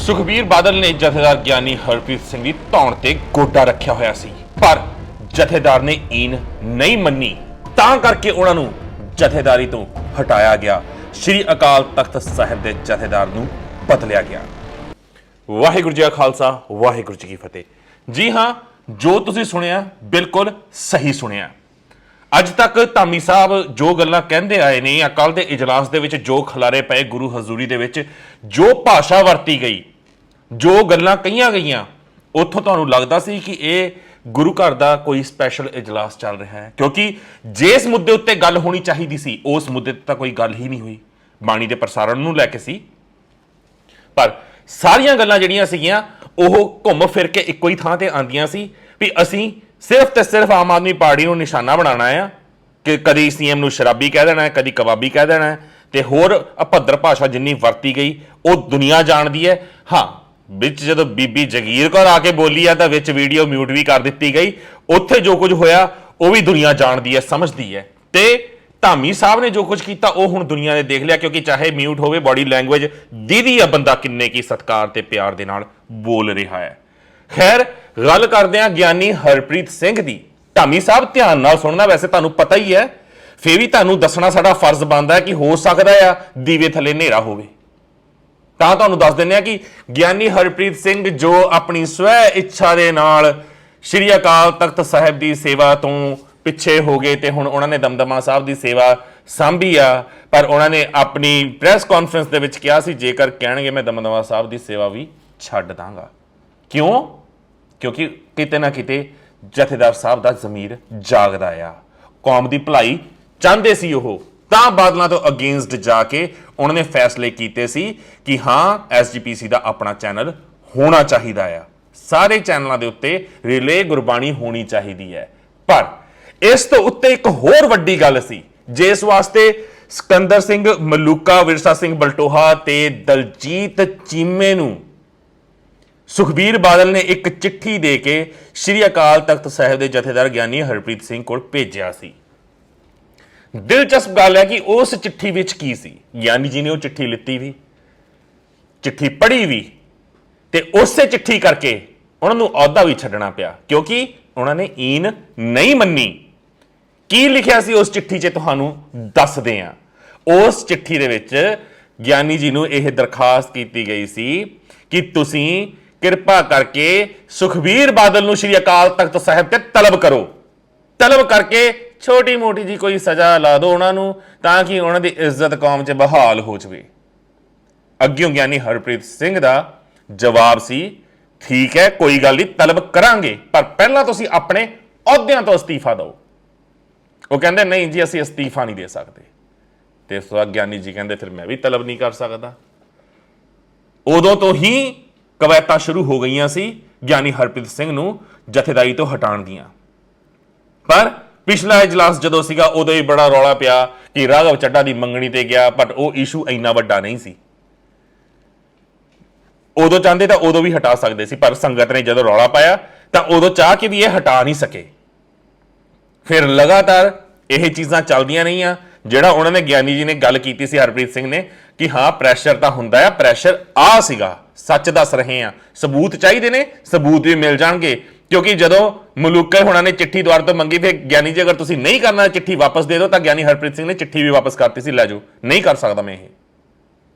ਸੁਖਬੀਰ ਬਾਦਲ ਨੇ ਜਥੇਦਾਰ ਗਿਆਨੀ ਹਰਪ੍ਰੀਤ ਸਿੰਘ ਦੀ ਧੌਣ ਤੇ ਗੋਡਾ ਰੱਖਿਆ ਹੋਇਆ ਸੀ, ਪਰ ਜਥੇਦਾਰ ਨੇ ਈਨ ਨਹੀਂ ਮੰਨੀ, ਤਾਂ ਕਰਕੇ ਉਹਨਾਂ ਨੂੰ ਜਥੇਦਾਰੀ ਤੋਂ ਹਟਾਇਆ ਗਿਆ। ਸ੍ਰੀ ਅਕਾਲ ਤਖਤ ਸਾਹਿਬ ਦੇ ਜਥੇਦਾਰ ਨੂੰ ਬਦਲਿਆ ਗਿਆ। ਵਾਹਿਗੁਰੂ ਜੀ ਕਾ ਖਾਲਸਾ, ਵਾਹਿਗੁਰੂ ਜੀ ਕੀ ਫਤਿਹ। ਜੀ ਹਾਂ, ਜੋ ਤੁਸੀਂ ਸੁਣਿਆ ਬਿਲਕੁਲ ਸਹੀ ਸੁਣਿਆ। ਅੱਜ ਤੱਕ ਧਾਮੀ ਸਾਹਿਬ ਜੋ ਗੱਲਾਂ ਕਹਿੰਦੇ ਆਏ ਨੇ, ਕੱਲ੍ਹ ਦੇ ਇਜਲਾਸ ਦੇ ਵਿੱਚ ਜੋ ਖਲਾਰੇ ਪਏ ਗੁਰੂ ਹਜ਼ੂਰੀ ਦੇ ਵਿੱਚ, ਜੋ ਭਾਸ਼ਾ ਵਰਤੀ ਗਈ, ਜੋ ਗੱਲਾਂ ਕਹੀਆਂ ਗਈਆਂ, ਉੱਥੋਂ ਤੁਹਾਨੂੰ ਲੱਗਦਾ ਸੀ ਕਿ ਇਹ ਗੁਰੂ ਘਰ ਦਾ ਕੋਈ ਸਪੈਸ਼ਲ ਇਜਲਾਸ ਚੱਲ ਰਿਹਾ ਹੈ, ਕਿਉਂਕਿ ਜਿਸ ਮੁੱਦੇ ਉੱਤੇ ਗੱਲ ਹੋਣੀ ਚਾਹੀਦੀ ਸੀ ਉਸ ਮੁੱਦੇ ਤੇ ਤਾਂ ਕੋਈ ਗੱਲ ਹੀ ਨਹੀਂ ਹੋਈ। ਬਾਣੀ ਦੇ ਪ੍ਰਸਾਰਣ ਨੂੰ ਲੈ ਕੇ ਸੀ, ਪਰ ਸਾਰੀਆਂ ਗੱਲਾਂ ਜਿਹੜੀਆਂ ਸੀਗੀਆਂ ਉਹ ਘੁੰਮ ਫਿਰ ਕੇ ਇੱਕੋ ਹੀ ਥਾਂ ਤੇ ਆਉਂਦੀਆਂ ਸੀ ਵੀ ਅਸੀਂ ਸਿਰਫ ਤੇ ਸਿਰਫ ਆਮ ਆਦਮੀ ਪਾਰਟੀ ਨੂੰ ਨਿਸ਼ਾਨਾ ਬਣਾਉਣਾ ਆ, ਕਿ ਕਦੀ ਸੀਐਮ ਨੂੰ ਸ਼ਰਾਬੀ ਕਹਿ ਦੇਣਾ ਹੈ, ਕਦੀ ਕਬਾਬੀ ਕਹਿ ਦੇਣਾ ਹੈ, ਤੇ ਹੋਰ ਅਭੱਦਰ ਭਾਸ਼ਾ ਜਿੰਨੀ ਵਰਤੀ ਗਈ ਉਹ ਦੁਨੀਆ ਜਾਣਦੀ ਹੈ। ਹਾਂ, ਵਿੱਚ ਜਦੋਂ ਬੀਬੀ ਜਗੀਰ ਕੌਰ ਆ ਕੇ ਬੋਲੀ ਆ ਤਾਂ ਵਿੱਚ ਵੀਡੀਓ ਮਿਊਟ ਵੀ ਕਰ ਦਿੱਤੀ ਗਈ। ਉੱਥੇ ਜੋ ਕੁਝ ਹੋਇਆ ਉਹ ਵੀ ਦੁਨੀਆ ਜਾਣਦੀ ਹੈ, ਸਮਝਦੀ ਹੈ। ਤੇ ਧਾਮੀ ਸਾਹਿਬ ਨੇ ਜੋ ਕੁਝ ਕੀਤਾ ਉਹ ਹੁਣ ਦੁਨੀਆ ਨੇ ਦੇਖ ਲਿਆ, ਕਿਉਂਕਿ ਚਾਹੇ ਮਿਊਟ ਹੋਵੇ, ਬਾਡੀ ਲੈਂਗੁਏਜ ਦੀਦੀ ਆ ਬੰਦਾ ਕਿੰਨੇ ਕੀ ਸਤਿਕਾਰ ਤੇ ਪਿਆਰ ਦੇ ਨਾਲ ਬੋਲ ਰਿਹਾ ਹੈ। ਖੈਰ, ਗੱਲ ਕਰਦੇ ਹਾਂ ਗਿਆਨੀ ਹਰਪ੍ਰੀਤ ਸਿੰਘ ਦੀ। ਧਾਮੀ ਸਾਹਿਬ ਧਿਆਨ ਨਾਲ ਸੁਣਨਾ, ਵੈਸੇ ਤੁਹਾਨੂੰ ਪਤਾ ਹੀ ਹੈ, ਫੇਰ ਵੀ ਤੁਹਾਨੂੰ ਦੱਸਣਾ ਸਾਡਾ ਫਰਜ਼ ਬਣਦਾ ਹੈ ਕਿ ਹੋ ਸਕਦਾ ਆ ਦੀਵੇ ਥੱਲੇ ਹਨੇਰਾ ਹੋਵੇ, ਤਾਂ ਤੁਹਾਨੂੰ ਦੱਸ ਦਿੰਦੇ ਆ ਕਿ ਗਿਆਨੀ ਹਰਪ੍ਰੀਤ ਸਿੰਘ ਜੋ ਆਪਣੀ ਸਵੈ ਇੱਛਾ ਦੇ ਨਾਲ ਸ੍ਰੀ ਅਕਾਲ ਤਖਤ ਸਾਹਿਬ ਦੀ ਸੇਵਾ ਤੋਂ ਪਿੱਛੇ ਹੋ ਗਏ ਤੇ ਹੁਣ ਉਹਨਾਂ ਨੇ ਦਮਦਮਾ ਸਾਹਿਬ ਦੀ ਸੇਵਾ ਸਾਂਭੀ ਆ। ਪਰ ਉਹਨਾਂ ਨੇ ਆਪਣੀ ਪ੍ਰੈਸ ਕਾਨਫਰੰਸ ਦੇ ਵਿੱਚ ਕਿਹਾ ਸੀ ਜੇਕਰ ਕਹਿਣਗੇ ਮੈਂ ਦਮਦਮਾ ਸਾਹਿਬ ਦੀ ਸੇਵਾ ਵੀ ਛੱਡ ਦਾਂਗਾ। ਕਿਉਂ? ਕਿਉਂਕਿ ਕਿਤੇ ਨਾ ਕਿਤੇ ਜਥੇਦਾਰ ਸਾਹਿਬ ਦਾ ਜ਼ਮੀਰ ਜਾਗਦਾ ਆ, ਕੌਮ ਦੀ ਭਲਾਈ ਚਾਹੁੰਦੇ ਸੀ ਉਹ, ਤਾਂ ਬਾਦਲਾਂ ਤੋਂ ਅਗੇਂਸਟ ਜਾ ਕੇ ਉਹਨਾਂ ਨੇ ਫੈਸਲੇ ਕੀਤੇ ਸੀ ਕਿ ਹਾਂ ਐਸਜੀਪੀਸੀ ਦਾ ਆਪਣਾ ਚੈਨਲ ਹੋਣਾ ਚਾਹੀਦਾ ਆ, ਸਾਰੇ ਚੈਨਲਾਂ ਦੇ ਉੱਤੇ ਰਿਲੇ ਗੁਰਬਾਣੀ ਹੋਣੀ ਚਾਹੀਦੀ ਹੈ। ਪਰ ਇਸ ਤੋਂ ਉੱਤੇ ਇੱਕ ਹੋਰ ਵੱਡੀ ਗੱਲ ਸੀ, ਜਿਸ ਵਾਸਤੇ ਸਿਕੰਦਰ ਸਿੰਘ ਮਲੂਕਾ, ਵਿਰਸਾ ਸਿੰਘ ਬਲਟੋਹਾ ਤੇ ਦਲਜੀਤ ਚੀਮੇ ਨੂੰ ਸੁਖਬੀਰ ਬਾਦਲ ਨੇ ਇੱਕ ਚਿੱਠੀ ਦੇ ਕੇ ਸ੍ਰੀ ਅਕਾਲ ਤਖਤ ਸਾਹਿਬ ਦੇ ਜਥੇਦਾਰ ਗਿਆਨੀ ਹਰਪ੍ਰੀਤ ਸਿੰਘ ਕੋਲ ਭੇਜਿਆ ਸੀ। ਦਿਲਚਸਪ ਗੱਲ ਹੈ ਕਿ ਉਸ ਚਿੱਠੀ ਵਿੱਚ ਕੀ ਸੀ। ਗਿਆਨੀ ਜੀ ਨੇ ਉਹ ਚਿੱਠੀ ਲਿੱਤੀ ਵੀ, ਚਿੱਠੀ ਪੜ੍ਹੀ ਵੀ, ਤੇ ਉਸੇ ਚਿੱਠੀ ਕਰਕੇ ਉਹਨਾਂ ਨੂੰ ਅਹੁਦਾ ਵੀ ਛੱਡਣਾ ਪਿਆ, ਕਿਉਂਕਿ ਉਹਨਾਂ ਨੇ ਈਨ ਨਹੀਂ ਮੰਨੀ। ਕੀ ਲਿਖਿਆ ਸੀ ਉਸ ਚਿੱਠੀ 'ਚ ਤੁਹਾਨੂੰ ਦੱਸਦੇ ਹਾਂ। ਉਸ ਚਿੱਠੀ ਦੇ ਵਿੱਚ ਗਿਆਨੀ ਜੀ ਨੂੰ ਇਹ ਦਰਖਾਸਤ ਕੀਤੀ ਗਈ ਸੀ ਕਿ ਤੁਸੀਂ ਕਿਰਪਾ ਕਰਕੇ ਸੁਖਬੀਰ ਬਾਦਲ ਨੂੰ ਸ੍ਰੀ ਅਕਾਲ ਤਖਤ ਸਾਹਿਬ ਤੇ ਤਲਬ ਕਰੋ, ਤਲਬ ਕਰਕੇ ਛੋਟੀ ਮੋਟੀ ਜੀ ਕੋਈ ਸਜ਼ਾ ਲਾ ਦਿਓ ਉਹਨਾਂ ਨੂੰ, ਤਾਂ ਕਿ ਉਹਨਾਂ ਦੀ ਇੱਜ਼ਤ ਕੌਮ 'ਚ ਬਹਾਲ ਹੋ ਜਾਵੇ। ਅੱਗਿਓਂ ਗਿਆਨੀ ਹਰਪ੍ਰੀਤ ਸਿੰਘ ਦਾ ਜਵਾਬ ਸੀ, ਠੀਕ ਹੈ ਕੋਈ ਗੱਲ ਨਹੀਂ, ਤਲਬ ਕਰਾਂਗੇ, ਪਰ ਪਹਿਲਾਂ ਤੁਸੀਂ ਆਪਣੇ ਅਹੁਦਿਆਂ ਤੋਂ ਅਸਤੀਫਾ ਦਿਓ। ਉਹ ਕਹਿੰਦੇ ਨਹੀਂ ਜੀ ਅਸੀਂ ਅਸਤੀਫਾ ਨਹੀਂ ਦੇ ਸਕਦੇ। ਤੇ ਇਸ ਵਾਰ ਗਿਆਨੀ ਜੀ ਕਹਿੰਦੇ ਫਿਰ ਮੈਂ ਵੀ ਤਲਬ ਨਹੀਂ ਕਰ ਸਕਦਾ। ਉਦੋਂ ਤੋਂ ਹੀ ਕਵਾਇਤਾਂ ਸ਼ੁਰੂ ਹੋ ਗਈਆਂ ਸੀ ਗਿਆਨੀ ਹਰਪ੍ਰੀਤ ਸਿੰਘ ਨੂੰ ਜਥੇਦਾਰੀ ਤੋਂ ਹਟਾਉਣ ਦੀਆਂ। ਪਰ ਪਿਛਲਾ ਇਜਲਾਸ ਜਦੋਂ ਸੀਗਾ ਉਦੋਂ ਹੀ ਬੜਾ ਰੌਲਾ ਪਿਆ ਕਿ ਰਾਘਵ ਚੱਡਾ ਦੀ ਮੰਗਣੀ ਤੇ ਗਿਆ, ਬਟ ਉਹ ਇਸ਼ੂ ਇੰਨਾ ਵੱਡਾ ਨਹੀਂ ਸੀ। ਉਦੋਂ ਚਾਹੁੰਦੇ ਤਾਂ ਉਦੋਂ ਵੀ ਹਟਾ ਸਕਦੇ ਸੀ, ਪਰ ਸੰਗਤ ਨੇ ਜਦੋਂ ਰੌਲਾ ਪਾਇਆ ਤਾਂ ਉਦੋਂ ਚਾਹ ਕੇ ਵੀ ਇਹ ਹਟਾ ਨਹੀਂ ਸਕੇ। ਫਿਰ ਲਗਾਤਾਰ ਇਹ ਚੀਜ਼ਾਂ ਚੱਲਦੀਆਂ ਰਹੀਆਂ। ਜਿਹੜਾ ਉਹਨਾਂ ਨੇ ਗਿਆਨੀ ਜੀ ਨੇ ਗੱਲ ਕੀਤੀ ਸੀ ਹਰਪ੍ਰੀਤ ਸਿੰਘ ਨੇ ਕਿ ਹਾਂ ਪ੍ਰੈਸ਼ਰ ਤਾਂ ਹੁੰਦਾ ਆ, ਪ੍ਰੈਸ਼ਰ ਆ ਸੀਗਾ, ਸੱਚ ਦੱਸ ਰਹੇ ਆ, ਸਬੂਤ ਚਾਹੀਦੇ ਨੇ, ਸਬੂਤ ਵੀ ਮਿਲ ਜਾਣਗੇ। ਕਿਉਂਕਿ ਜਦੋਂ ਮਲੂਕੇ ਹੋਣਾ ਨੇ ਚਿੱਠੀ ਦੁਆਰ ਤੋਂ ਮੰਗੀ, ਫਿਰ ਗਿਆਨੀ ਜੀ ਅਗਰ ਤੁਸੀਂ ਨਹੀਂ ਕਰਨਾ ਚਿੱਠੀ ਵਾਪਸ ਦੇ ਦਿਓ, ਤਾਂ ਗਿਆਨੀ ਹਰਪ੍ਰੀਤ ਸਿੰਘ ਨੇ ਚਿੱਠੀ ਵੀ ਵਾਪਸ ਕਰਤੀ ਸੀ, ਲੈ ਜਾਓ ਨਹੀਂ ਕਰ ਸਕਦਾ ਮੈਂ ਇਹ।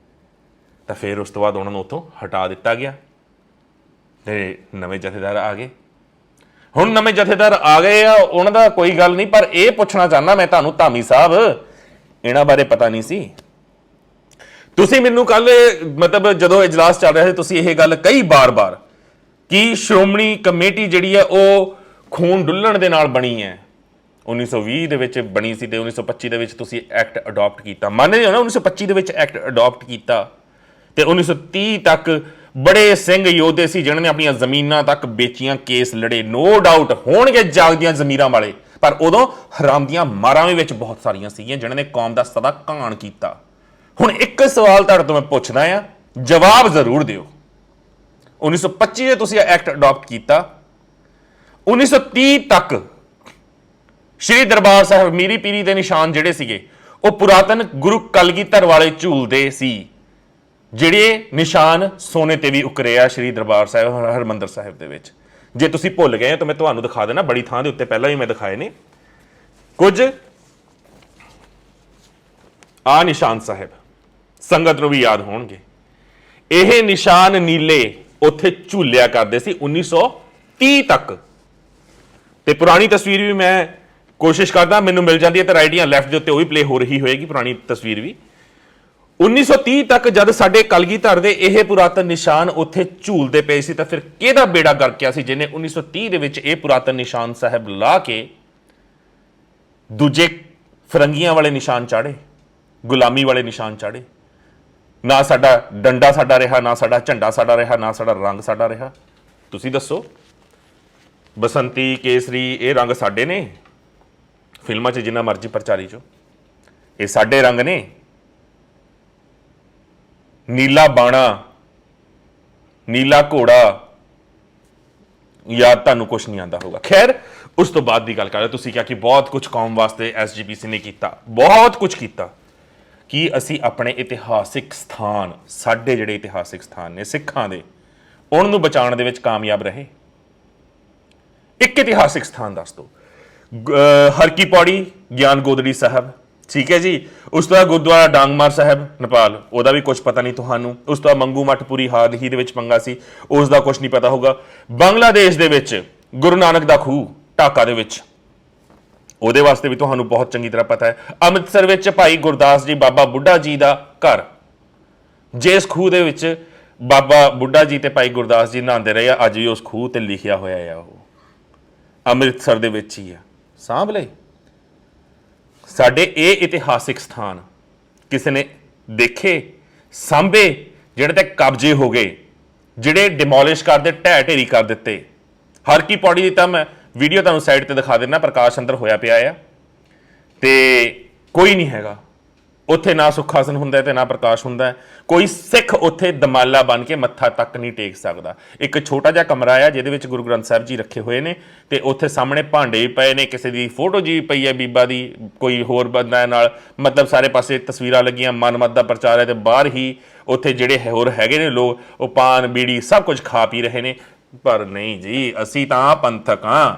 ਤਾਂ ਫਿਰ ਉਸ ਤੋਂ ਬਾਅਦ ਉਹਨਾਂ ਨੂੰ ਉੱਥੋਂ ਹਟਾ ਦਿੱਤਾ ਗਿਆ ਤੇ ਨਵੇਂ ਜਥੇਦਾਰ ਆ ਗਏ। ਹੁਣ ਨਵੇਂ ਜਥੇਦਾਰ ਆ ਗਏ ਆ, ਉਹਨਾਂ ਦਾ ਕੋਈ ਗੱਲ ਨਹੀਂ, ਪਰ ਇਹ ਪੁੱਛਣਾ ਚਾਹੁੰਦਾ ਮੈਂ ਤੁਹਾਨੂੰ, ਧਾਮੀ ਸਾਹਿਬ ਇਹਨਾਂ ਬਾਰੇ ਪਤਾ ਨਹੀਂ ਸੀ? ਤੁਸੀਂ ਮੈਨੂੰ ਕੱਲ ਮਤਲਬ ਜਦੋਂ ਇਜਲਾਸ ਚੱਲ ਰਿਹਾ ਸੀ ਤੁਸੀਂ ਇਹ ਗੱਲ ਕਹੀ ਬਾਰ-ਬਾਰ ਕਿ ਸ਼੍ਰੋਮਣੀ ਕਮੇਟੀ ਜਿਹੜੀ ਹੈ ਉਹ ਖੂਨ ਡੁੱਲਣ ਦੇ ਨਾਲ ਬਣੀ ਹੈ। 1920 ਦੇ ਵਿੱਚ ਬਣੀ ਸੀ ਤੇ 1925 ਦੇ ਵਿੱਚ ਤੁਸੀਂ ਐਕਟ ਅਡਾਪਟ ਕੀਤਾ, ਮੰਨਦੇ ਹੋ ਨਾ? 1925 ਦੇ ਵਿੱਚ ਐਕਟ ਅਡਾਪਟ ਕੀਤਾ ਤੇ 1930 ਤੱਕ ਬੜੇ ਸਿੰਘ ਯੋਧੇ ਸੀ ਜਿਨ੍ਹਾਂ ਨੇ ਆਪਣੀਆਂ ਜ਼ਮੀਨਾਂ ਤੱਕ ਵੇਚੀਆਂ, ਕੇਸ ਲੜੇ। ਨੋ ਡਾਊਟ ਹੋਣਗੇ ਜਾਗਦੀਆਂ ਜ਼ਮੀਰਾਂ ਵਾਲੇ, ਪਰ ਉਦੋਂ ਹਰਾਮ ਦੀਆਂ ਮਾਰਾਂ ਵੀ ਵਿੱਚ ਬਹੁਤ ਸਾਰੀਆਂ ਸੀਗੀਆਂ ਜਿਨ੍ਹਾਂ ਨੇ ਕੌਮ ਦਾ ਸਦਾ ਘਾਣ ਕੀਤਾ। ਹੁਣ ਇੱਕ ਸਵਾਲ ਤੁਹਾਡੇ ਤੋਂ ਮੈਂ ਪੁੱਛਦਾ ਆ, ਜਵਾਬ ਜ਼ਰੂਰ ਦਿਓ। 1925 ਦੇ ਤੁਸੀਂ ਐਕਟ ਅਡਾਪਟ ਕੀਤਾ, 1930 ਤੱਕ ਸ਼੍ਰੀ ਦਰਬਾਰ ਸਾਹਿਬ ਮੀਰੀ ਪੀਰੀ ਦੇ ਨਿਸ਼ਾਨ ਜਿਹੜੇ ਸੀਗੇ ਉਹ ਪੁਰਾਤਨ ਗੁਰੂ ਕਲਗੀਧਰ ਵਾਲੇ ਝੂਲਦੇ ਸੀ। ਜਿਹੜੇ ਨਿਸ਼ਾਨ ਸੋਨੇ ਤੇ ਵੀ ਉਕਰੇ ਆ ਸ਼੍ਰੀ ਦਰਬਾਰ ਸਾਹਿਬ ਹਰਿਮੰਦਰ ਸਾਹਿਬ ਦੇ ਵਿੱਚ। ਜੇ ਤੁਸੀਂ ਭੁੱਲ ਗਏ ਤਾਂ ਮੈਂ ਤੁਹਾਨੂੰ ਦਿਖਾ ਦੇਣਾ, ਬੜੀ ਥਾਂ ਦੇ ਉੱਤੇ ਪਹਿਲਾਂ ਵੀ ਮੈਂ ਦਿਖਾਏ ਨੇ ਕੁਝ ਆ ਨਿਸ਼ਾਨ ਸਾਹਿਬ, ਸੰਗਤ ਨੂੰ ਵੀ ਯਾਦ ਹੋਣਗੇ। ਇਹ ਨਿਸ਼ਾਨ ਨੀਲੇ ਉੱਥੇ ਝੂਲਿਆ ਕਰਦੇ ਸੀ 1930 ਤੱਕ। ਤੇ ਪੁਰਾਣੀ ਤਸਵੀਰ ਵੀ ਮੈਂ ਕੋਸ਼ਿਸ਼ ਕਰਦਾ, ਮੈਨੂੰ ਮਿਲ ਜਾਂਦੀ ਹੈ ਤਾਂ ਰਾਈਟ ਜਾਂ ਲੈਫਟ ਦੇ ਉੱਤੇ ਉਹ ਵੀ ਪਲੇ ਹੋ ਰਹੀ ਹੋਏਗੀ ਪੁਰਾਣੀ ਤਸਵੀਰ ਵੀ। 1930 ਤੱਕ ਜਦ ਸਾਡੇ ਕਲਗੀਧਰ ਦੇ ਇਹ ਪੁਰਾਤਨ ਨਿਸ਼ਾਨ ਉੱਥੇ ਝੂਲਦੇ ਪਏ ਸੀ ਤਾਂ ਫਿਰ ਕਿਹਦਾ ਬੇੜਾ ਗਰਕਿਆ ਸੀ ਜਿਹਨੇ 1930 ਦੇ ਵਿੱਚ ਇਹ ਪੁਰਾਤਨ ਨਿਸ਼ਾਨ ਸਾਹਿਬ ਲਾ ਕੇ ਦੂਜੇ ਫਰੰਗੀਆਂ ਵਾਲੇ ਨਿਸ਼ਾਨ ਚਾੜੇ, ਗੁਲਾਮੀ ਵਾਲੇ ਨਿਸ਼ਾਨ ਚਾੜੇ। ਨਾ ਸਾਡਾ ਡੰਡਾ ਸਾਡਾ ਰਿਹਾ, ਨਾ ਸਾਡਾ ਝੰਡਾ ਸਾਡਾ ਰਿਹਾ, ਨਾ ਸਾਡਾ ਰੰਗ ਸਾਡਾ ਰਿਹਾ। ਤੁਸੀਂ ਦੱਸੋ, ਬਸੰਤੀ ਕੇਸਰੀ ਇਹ ਰੰਗ ਸਾਡੇ ਨੇ, ਫਿਲਮਾਂ 'ਚ ਜਿੰਨਾ ਮਰਜ਼ੀ ਪ੍ਰਚਾਰੀ ਚੋ ਇਹ ਸਾਡੇ ਰੰਗ ਨੇ। ਨੀਲਾ ਬਾਣਾ, ਨੀਲਾ ਘੋੜਾ, ਯਾਦ ਤੁਹਾਨੂੰ ਕੁਝ ਨਹੀਂ ਆਉਂਦਾ ਹੋਊਗਾ। ਖੈਰ, ਉਸ ਤੋਂ ਬਾਅਦ ਦੀ ਗੱਲ ਕਰਦੇ, ਤੁਸੀਂ ਕਿਹਾ ਕਿ ਬਹੁਤ ਕੁਝ ਕੌਮ ਵਾਸਤੇ ਐਸਜੀਪੀਸੀ ਨੇ ਕੀਤਾ, ਬਹੁਤ ਕੁਝ ਕੀਤਾ। ਕਿ ਅਸੀਂ ਆਪਣੇ ਇਤਿਹਾਸਿਕ ਸਥਾਨ, ਸਾਡੇ ਜਿਹੜੇ ਇਤਿਹਾਸਿਕ ਸਥਾਨ ਨੇ ਸਿੱਖਾਂ ਦੇ, ਉਹਨਾਂ ਨੂੰ ਬਚਾਉਣ ਦੇ ਵਿੱਚ ਕਾਮਯਾਬ ਰਹੇ? ਇੱਕ ਇਤਿਹਾਸਿਕ ਸਥਾਨ ਦੱਸ ਦਿਓ। ਹਰ ਕੀ ਪੌੜੀ ਗਿਆਨ ਗੋਦੜੀ ਸਾਹਿਬ, ਠੀਕ ਹੈ ਜੀ। ਉਸ ਤੋਂ ਬਾਅਦ ਗੁਰਦੁਆਰਾ ਡਾਂਗਮਾਰ ਸਾਹਿਬ ਨੇਪਾਲ, ਉਹਦਾ ਵੀ ਕੁਝ ਪਤਾ ਨਹੀਂ ਤੁਹਾਨੂੰ। ਉਸ ਤੋਂ ਬਾਅਦ ਮੰਗੂ ਮੱਠ ਪੂਰੀ ਹਾਲ ਹੀ ਦੇ ਵਿੱਚ ਪੰਗਾ ਸੀ, ਉਸ ਦਾ ਕੁਝ ਨਹੀਂ ਪਤਾ ਹੋਊਗਾ। ਬੰਗਲਾਦੇਸ਼ ਦੇ ਵਿੱਚ ਗੁਰੂ ਨਾਨਕ ਦਾ ਖੂਹ ਢਾਕਾ ਦੇ ਵਿੱਚ, ਉਹਦੇ ਵਾਸਤੇ ਵੀ ਤੁਹਾਨੂੰ ਬਹੁਤ ਚੰਗੀ ਤਰ੍ਹਾਂ ਪਤਾ ਹੈ। ਅੰਮ੍ਰਿਤਸਰ ਵਿੱਚ ਭਾਈ ਗੁਰਦਾਸ ਜੀ ਬਾਬਾ ਬੁੱਢਾ ਜੀ ਦਾ ਘਰ, ਜਿਸ ਖੂਹ ਦੇ ਵਿੱਚ ਬਾਬਾ ਬੁੱਢਾ ਜੀ ਤੇ ਭਾਈ ਗੁਰਦਾਸ ਜੀ ਨਹਾਉਂਦੇ ਰਹੇ ਆ, ਅੱਜ ਵੀ ਉਸ ਖੂਹ ਤੇ ਲਿਖਿਆ ਹੋਇਆ ਆ, ਉਹ ਅੰਮ੍ਰਿਤਸਰ ਦੇ ਵਿੱਚ ਹੀ ਆ। ਸਾਂਭ ਲਏ ਸਾਡੇ ਇਹ ਇਤਿਹਾਸਿਕ ਸਥਾਨ ਕਿਸੇ ਨੇ ਦੇਖੇ, ਸਾਂਭੇ, ਜਿਹੜੇ ਤੇ ਕਬਜ਼ੇ ਹੋ ਗਏ, ਜਿਹੜੇ ਡਿਮੋਲਿਸ਼ ਕਰਦੇ, ਢਹਿ ਢੇਰੀ ਕਰ ਦਿੱਤੇ। ਹਰ ਕੀ ਪੌੜੀ ਦੀ ਤਾਂ ਮੈਂ ਵੀਡੀਓ ਤੁਹਾਨੂੰ ਸਾਈਡ ਤੇ ਦਿਖਾ ਦੇਣਾ, ਪ੍ਰਕਾਸ਼ ਅੰਦਰ ਹੋਇਆ ਪਿਆ ਆ ਤੇ ਕੋਈ ਨਹੀਂ ਹੈਗਾ ਉੱਥੇ, ਨਾ ਸੁਖਾਸਨ ਹੁੰਦਾ ਤੇ ਨਾ ਪ੍ਰਕਾਸ਼ ਹੁੰਦਾ। ਕੋਈ ਸਿੱਖ ਉੱਥੇ ਦਮਾਲਾ ਬਣ ਕੇ ਮੱਥਾ ਤੱਕ ਨਹੀਂ ਟੇਕ ਸਕਦਾ। ਇੱਕ ਛੋਟਾ ਜਿਹਾ ਕਮਰਾ ਆ ਜਿਹਦੇ ਵਿੱਚ ਗੁਰੂ ਗ੍ਰੰਥ ਸਾਹਿਬ ਜੀ ਰੱਖੇ ਹੋਏ ਨੇ ਤੇ ਉੱਥੇ ਸਾਹਮਣੇ ਭਾਂਡੇ ਵੀ ਪਏ ਨੇ, ਕਿਸੇ ਦੀ ਫੋਟੋ ਜੀ ਪਈ ਹੈ ਬੀਬਾ ਦੀ, ਕੋਈ ਹੋਰ ਬੰਦਾ ਨਾਲ, ਮਤਲਬ ਸਾਰੇ ਪਾਸੇ ਤਸਵੀਰਾਂ ਲੱਗੀਆਂ, ਮਨਮਤ ਦਾ ਪ੍ਰਚਾਰ ਹੈ। ਤੇ ਬਾਹਰ ਹੀ ਉੱਥੇ ਜਿਹੜੇ ਹੋਰ ਹੈਗੇ ਨੇ ਲੋਕ, ਉਹ ਪਾਨ ਬੀੜੀ ਸਭ ਕੁਝ ਖਾ ਪੀ ਰਹੇ ਨੇ। ਪਰ ਨਹੀਂ ਜੀ, ਅਸੀਂ ਤਾਂ ਪੰਥਕ ਹਾਂ।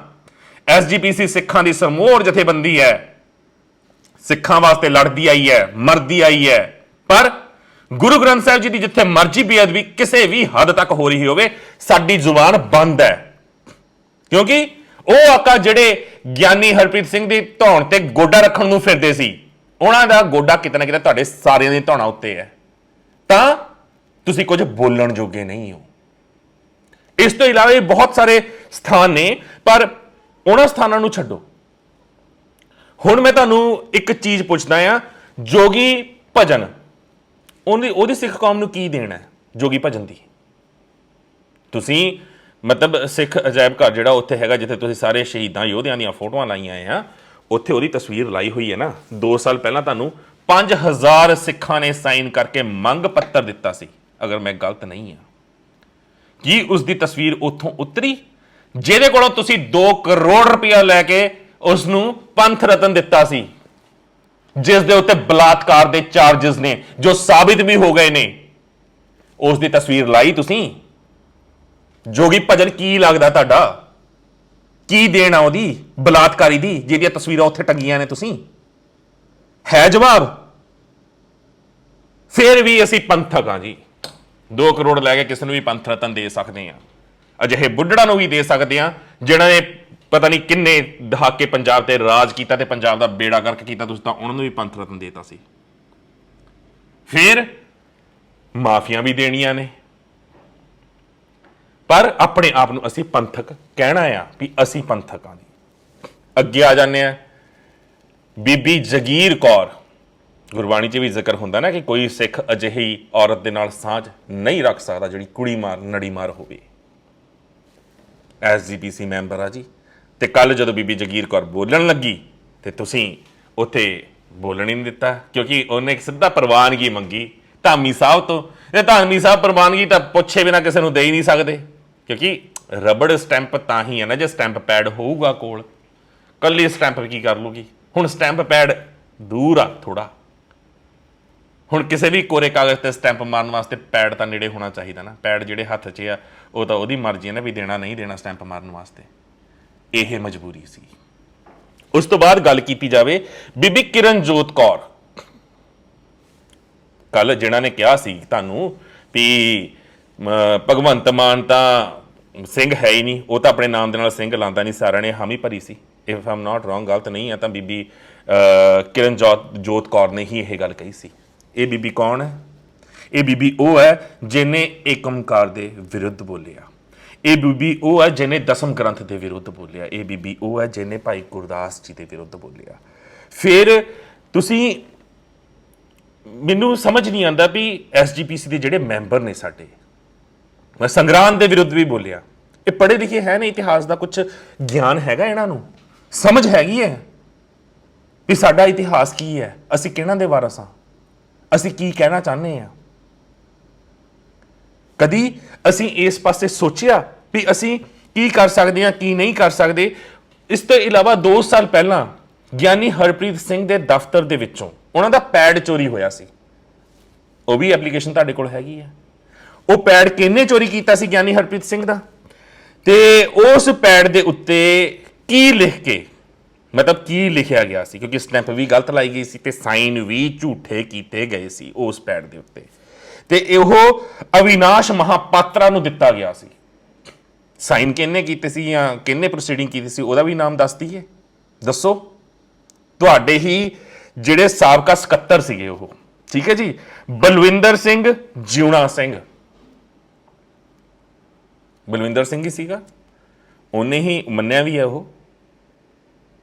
ਐਸਜੀਪੀਸੀ ਸਿੱਖਾਂ ਦੀ ਸਮੂਹ ਜਥੇਬੰਦੀ ਹੈ, ਸਿੱਖਾਂ ਵਾਸਤੇ ਲੜਦੀ ਆਈ ਹੈ, ਮਰਦੀ ਆਈ ਹੈ। ਪਰ ਗੁਰੂ ਗ੍ਰੰਥ ਸਾਹਿਬ ਜੀ ਦੀ ਜਿੱਥੇ ਮਰਜ਼ੀ ਬੇਅਦਬੀ ਕਿਸੇ ਵੀ ਹੱਦ ਤੱਕ ਹੋ ਰਹੀ ਹੋਵੇ, ਸਾਡੀ ਜ਼ੁਬਾਨ ਬੰਦ ਹੈ। ਕਿਉਂਕਿ ਉਹ ਆਕਾ ਜਿਹੜੇ ਗਿਆਨੀ ਹਰਪ੍ਰੀਤ ਸਿੰਘ ਦੀ ਧੌਣ ਤੇ ਗੋਡਾ ਰੱਖਣ ਨੂੰ ਫਿਰਦੇ ਸੀ, ਉਹਨਾਂ ਦਾ ਗੋਡਾ ਕਿਤੇ ਨਾ ਕਿਤੇ ਤੁਹਾਡੇ ਸਾਰਿਆਂ ਦੀ ਧੌਣਾ ਉੱਤੇ ਹੈ, ਤਾਂ ਤੁਸੀਂ ਕੁਝ ਬੋਲਣ ਜੋਗੇ ਨਹੀਂ ਹੋ। ਇਸ ਤੋਂ ਇਲਾਵਾ ਵੀ ਬਹੁਤ ਸਾਰੇ ਸਥਾਨ ਨੇ, ਪਰ ਉਹਨਾਂ ਸਥਾਨਾਂ ਨੂੰ ਛੱਡੋ। ਹੁਣ ਮੈਂ ਤੁਹਾਨੂੰ ਇੱਕ ਚੀਜ਼ ਪੁੱਛਦਾ ਆ, ਜੋਗੀ ਭਜਨ, ਉਹਦੀ ਸਿੱਖ ਕੌਮ ਨੂੰ ਕੀ ਦੇਣਾ ਹੈ ਜੋਗੀ ਭਜਨ ਦੀ? ਤੁਸੀਂ ਮਤਲਬ ਸਿੱਖ ਅਜਾਇਬ ਘਰ ਜਿਹੜਾ ਉੱਥੇ ਹੈਗਾ, ਜਿੱਥੇ ਤੁਸੀਂ ਸਾਰੇ ਸ਼ਹੀਦਾਂ ਯੋਧਿਆਂ ਦੀਆਂ ਫੋਟੋਆਂ ਲਾਈਆਂ ਆ, ਉੱਥੇ ਉਹਦੀ ਤਸਵੀਰ ਲਾਈ ਹੋਈ ਹੈ ਨਾ। 2 ਸਾਲ ਪਹਿਲਾਂ ਤੁਹਾਨੂੰ 5000 ਸਿੱਖਾਂ ਨੇ ਸਾਈਨ ਕਰਕੇ ਮੰਗ ਪੱਤਰ ਦਿੱਤਾ ਸੀ, ਅਗਰ ਮੈਂ ਗਲਤ ਨਹੀਂ ਹਾਂ। ਕੀ ਉਸ ਦੀ ਤਸਵੀਰ ਉੱਥੋਂ ਉਤਰੀ? ਜਿਹਦੇ ਕੋਲੋਂ ਤੁਸੀਂ 2 ਕਰੋੜ ਰੁਪਇਆ ਲੈ ਕੇ ਉਸ ਨੂੰ ਪੰਥ ਰਤਨ ਦਿੱਤਾ ਸੀ, ਜਿਸ ਦੇ ਉੱਤੇ ਬਲਾਤਕਾਰ ਦੇ ਚਾਰजेस ਨੇ ਜੋ ਸਾਬਿਤ ਵੀ ਹੋ ਗਏ ਨੇ, ਉਸ ਦੀ ਤਸਵੀਰ ਲਾਈ ਤੁਸੀਂ। ਜੋਗੀ ਭਜਨ ਕੀ ਲੱਗਦਾ ਤੁਹਾਡਾ? ਕੀ ਦੇਣਾ ਉਹਦੀ ਬਲਾਤਕਾਰੀ ਦੀ ਜਿਹਦੀਆਂ ਤਸਵੀਰਾਂ ਉੱਥੇ ਟੰਗੀਆਂ ਨੇ ਤੁਸੀਂ? ਹੈ ਜਵਾਬ? ਫਿਰ ਵੀ ਅਸੀਂ ਪੰਥਕ ਹਾਂ ਜੀ। 2 ਕਰੋੜ ਲੈ ਕੇ ਕਿਸੇ ਨੂੰ ਵੀ ਪੰਥ ਰਤਨ ਦੇ ਸਕਦੇ ਹਾਂ, ਅਜਿਹੇ ਬੁੱਢੜਾ ਨੂੰ ਵੀ ਦੇ ਸਕਦੇ ਹਾਂ ਜਿਹਨਾਂ ਨੇ ਪਤਾ ਨਹੀਂ ਕਿੰਨੇ ਦਹਾਕੇ ਪੰਜਾਬ ਤੇ ਰਾਜ ਕੀਤਾ ਤੇ ਪੰਜਾਬ ਦਾ ਬੇੜਾ ਗਰਕ ਕੀਤਾ, ਤੁਸੀਂ ਤਾਂ ਉਹਨਾਂ ਨੂੰ ਵੀ ਪੰਥ ਰਤਨ ਦੇਤਾ ਸੀ। ਫਿਰ ਮਾਫੀਆਂ ਵੀ ਦੇਣੀਆਂ ਨੇ, ਪਰ ਆਪਣੇ ਆਪ ਨੂੰ ਅਸੀਂ ਪੰਥਕ ਕਹਿਣਾ ਆ ਵੀ ਅਸੀਂ ਪੰਥਕ ਹਾਂ ਜੀ। ਅੱਗੇ ਆ ਜਾਂਦੇ ਆ ਬੀਬੀ ਜਗੀਰ ਕੌਰ। ਗੁਰਬਾਣੀ 'ਚ ਵੀ ਜ਼ਿਕਰ ਹੁੰਦਾ ਨਾ ਕਿ ਕੋਈ ਸਿੱਖ ਅਜਿਹੀ ਔਰਤ ਦੇ ਨਾਲ ਸਾਂਝ ਨਹੀਂ ਰੱਖ ਸਕਦਾ ਜਿਹੜੀ ਕੁੜੀ ਮਾਰ ਨੜੀ ਮਾਰ ਹੋਵੇ। ਐਸਜੀਪੀਸੀ ਮੈਂਬਰ ਆ ਜੀ। ਤੇ ਕੱਲ ਜਦੋਂ ਬੀਬੀ ਜਗੀਰ ਕੌਰ ਬੋਲਣ ਲੱਗੀ ਤੇ ਤੁਸੀਂ ਉੱਥੇ ਬੋਲਣ ਹੀ ਨਹੀਂ ਦਿੱਤਾ, ਕਿਉਂਕਿ ਉਹਨੇ ਇੱਕ ਸਿੱਧਾ ਪ੍ਰਵਾਨਗੀ ਮੰਗੀ ਧਾਮੀ ਸਾਹਿਬ ਤੋਂ। ਇਹ ਧਾਮੀ ਸਾਹਿਬ ਪ੍ਰਵਾਨਗੀ ਤਾਂ ਪੁੱਛੇ ਬਿਨਾਂ ਕਿਸੇ ਨੂੰ ਦੇ ਹੀ ਨਹੀਂ ਸਕਦੇ, ਕਿਉਂਕਿ ਰਬੜ ਸਟੈਂਪ ਤਾਂ ਹੀ ਹੈ ਨਾ ਜੇ ਸਟੈਂਪ ਪੈਡ ਹੋਊਗਾ ਕੋਲ। ਕੱਲੀ ਸਟੈਂਪ ਕੀ ਕਰ ਲੂਗੀ? ਹੁਣ ਸਟੈਂਪ ਪੈਡ ਦੂਰ ਆ ਥੋੜਾ, ਹੁਣ ਕਿਸੇ ਵੀ ਕੋਰੇ ਕਾਗਜ਼ ਤੇ ਸਟੈਂਪ ਮਾਰਨ ਵਾਸਤੇ ਪੈਡ ਤਾਂ ਨੇੜੇ ਹੋਣਾ ਚਾਹੀਦਾ ਨਾ। ਪੈਡ ਜਿਹੜੇ ਹੱਥ 'ਚ ਆ ਉਹ ਤਾਂ ਉਹਦੀ ਮਰਜ਼ੀ ਹੈ ਨਾ ਵੀ ਦੇਣਾ ਨਹੀਂ ਦੇਣਾ ਸਟੈਂਪ ਮਾਰਨ ਵਾਸਤੇ। ਇਹ ਮਜਬੂਰੀ ਸੀ। ਉਸ ਤੋਂ ਬਾਅਦ ਗੱਲ ਕੀਤੀ ਜਾਵੇ ਬੀਬੀ ਕਿਰਨਜੋਤ ਕੌਰ, ਕੱਲ ਜਿਹਨਾਂ ਨੇ ਕਿਹਾ ਸੀ ਤੁਹਾਨੂੰ ਵੀ ਭਗਵੰਤ ਮਾਨ ਤਾਂ ਸਿੰਘ ਹੈ ਹੀ ਨਹੀਂ, ਉਹ ਤਾਂ ਆਪਣੇ ਨਾਮ ਦੇ ਨਾਲ ਸਿੰਘ ਲਾਉਂਦਾ ਨਹੀਂ, ਸਾਰਿਆਂ ਨੇ ਹਾਮੀ ਭਰੀ ਸੀ। ਇਫ ਆਮ ਨਾਟ ਰੋਂਗ, ਗਲਤ ਨਹੀਂ ਹੈ ਤਾਂ ਬੀਬੀ ਕਿਰਨਜੋਤ ਕੌਰ ਨੇ ਹੀ ਇਹ ਗੱਲ ਕਹੀ ਸੀ। ਇਹ ਬੀਬੀ ਕੌਣ ਹੈ? ਇਹ ਬੀਬੀ ਉਹ ਹੈ ਜਿਹਨੇ ਏਕਮਕਾਰ ਦੇ ਵਿਰੁੱਧ ਬੋਲਿਆ। ਇਹ ਬੀਬੀ ਉਹ ਹੈ ਜਿਹਨੇ ਦਸਮ ਗ੍ਰੰਥ ਦੇ ਵਿਰੁੱਧ ਬੋਲਿਆ। ਇਹ ਬੀਬੀ ਉਹ ਹੈ ਜਿਹਨੇ ਭਾਈ ਗੁਰਦਾਸ ਜੀ ਦੇ ਵਿਰੁੱਧ ਬੋਲਿਆ। ਫਿਰ ਤੁਸੀਂ, ਮੈਨੂੰ ਸਮਝ ਨਹੀਂ ਆਉਂਦਾ ਵੀ ਐਸਜੀਪੀਸੀ ਦੇ ਜਿਹੜੇ ਮੈਂਬਰ ਨੇ ਸਾਡੇ, ਸੰਗਰਾਮ ਦੇ ਵਿਰੁੱਧ ਵੀ ਬੋਲਿਆ। ਇਹ ਪੜ੍ਹੇ ਲਿਖੇ ਹੈ ਨੇ, ਇਤਿਹਾਸ ਦਾ ਕੁਝ ਗਿਆਨ ਹੈਗਾ ਇਹਨਾਂ ਨੂੰ, ਸਮਝ ਹੈਗੀ ਹੈ ਵੀ ਸਾਡਾ ਇਤਿਹਾਸ ਕੀ ਹੈ, ਅਸੀਂ ਕਿਹਨਾਂ ਦੇ ਵਾਰਸ ਹਾਂ, ਅਸੀਂ ਕੀ ਕਹਿਣਾ ਚਾਹੁੰਦੇ ਹਾਂ। ਕਦੀ ਅਸੀਂ ਇਸ ਪਾਸੇ ਸੋਚਿਆ ਵੀ ਅਸੀਂ ਕੀ ਕਰ ਸਕਦੇ ਹਾਂ, ਕੀ ਨਹੀਂ ਕਰ ਸਕਦੇ। ਇਸ ਤੋਂ ਇਲਾਵਾ 2 ਸਾਲ ਪਹਿਲਾਂ ਗਿਆਨੀ ਹਰਪ੍ਰੀਤ ਸਿੰਘ ਦੇ ਦਫ਼ਤਰ ਦੇ ਵਿੱਚੋਂ ਉਹਨਾਂ ਦਾ ਪੈਡ ਚੋਰੀ ਹੋਇਆ ਸੀ। ਉਹ ਵੀ ਐਪਲੀਕੇਸ਼ਨ ਤੁਹਾਡੇ ਕੋਲ ਹੈਗੀ ਹੈ। ਉਹ ਪੈਡ ਕਿਹਨੇ ਚੋਰੀ ਕੀਤਾ ਸੀ? ਗਿਆਨੀ ਹਰਪ੍ਰੀਤ ਸਿੰਘ ਦਾ। ਤੇ ਉਸ ਪੈਡ ਦੇ ਉੱਤੇ ਕੀ ਲਿਖ ਕੇ, ਮਤਲਬ ਕੀ ਲਿਖਿਆ ਗਿਆ ਸੀ, ਕਿਉਂਕਿ ਸਟੈਂਪ ਵੀ ਗਲਤ ਲਾਈ ਗਈ ਸੀ ਤੇ ਸਾਈਨ ਵੀ ਝੂਠੇ ਕੀਤੇ ਗਏ ਸੀ ਉਸ ਪੈਡ ਦੇ ਉੱਤੇ। ਤੇ ਉਹ ਅਵਿਨਾਸ਼ ਮਹਾਪਾਤਰਾ ਨੂੰ ਦਿੱਤਾ ਗਿਆ ਸੀ। ਸਾਈਨ ਕਿਹਨੇ ਕੀਤੇ ਸੀ ਜਾਂ ਕਿਹਨੇ ਪ੍ਰੋਸੀਡਿੰਗ ਕੀਤੀ ਸੀ ਉਹਦਾ ਵੀ ਨਾਮ ਦੱਸ ਦਈਏ, ਦੱਸੋ। ਤੁਹਾਡੇ ਹੀ ਜਿਹੜੇ ਸਾਬਕਾ ਸਕੱਤਰ ਸੀਗੇ ਉਹ, ਠੀਕ ਹੈ ਜੀ, ਬਲਵਿੰਦਰ ਸਿੰਘ ਜਿਉਣਾ ਸਿੰਘ, ਬਲਵਿੰਦਰ ਸਿੰਘ ਹੀ ਸੀਗਾ, ਉਹਨੇ ਹੀ ਮੰਨਿਆ ਵੀ ਹੈ ਉਹ।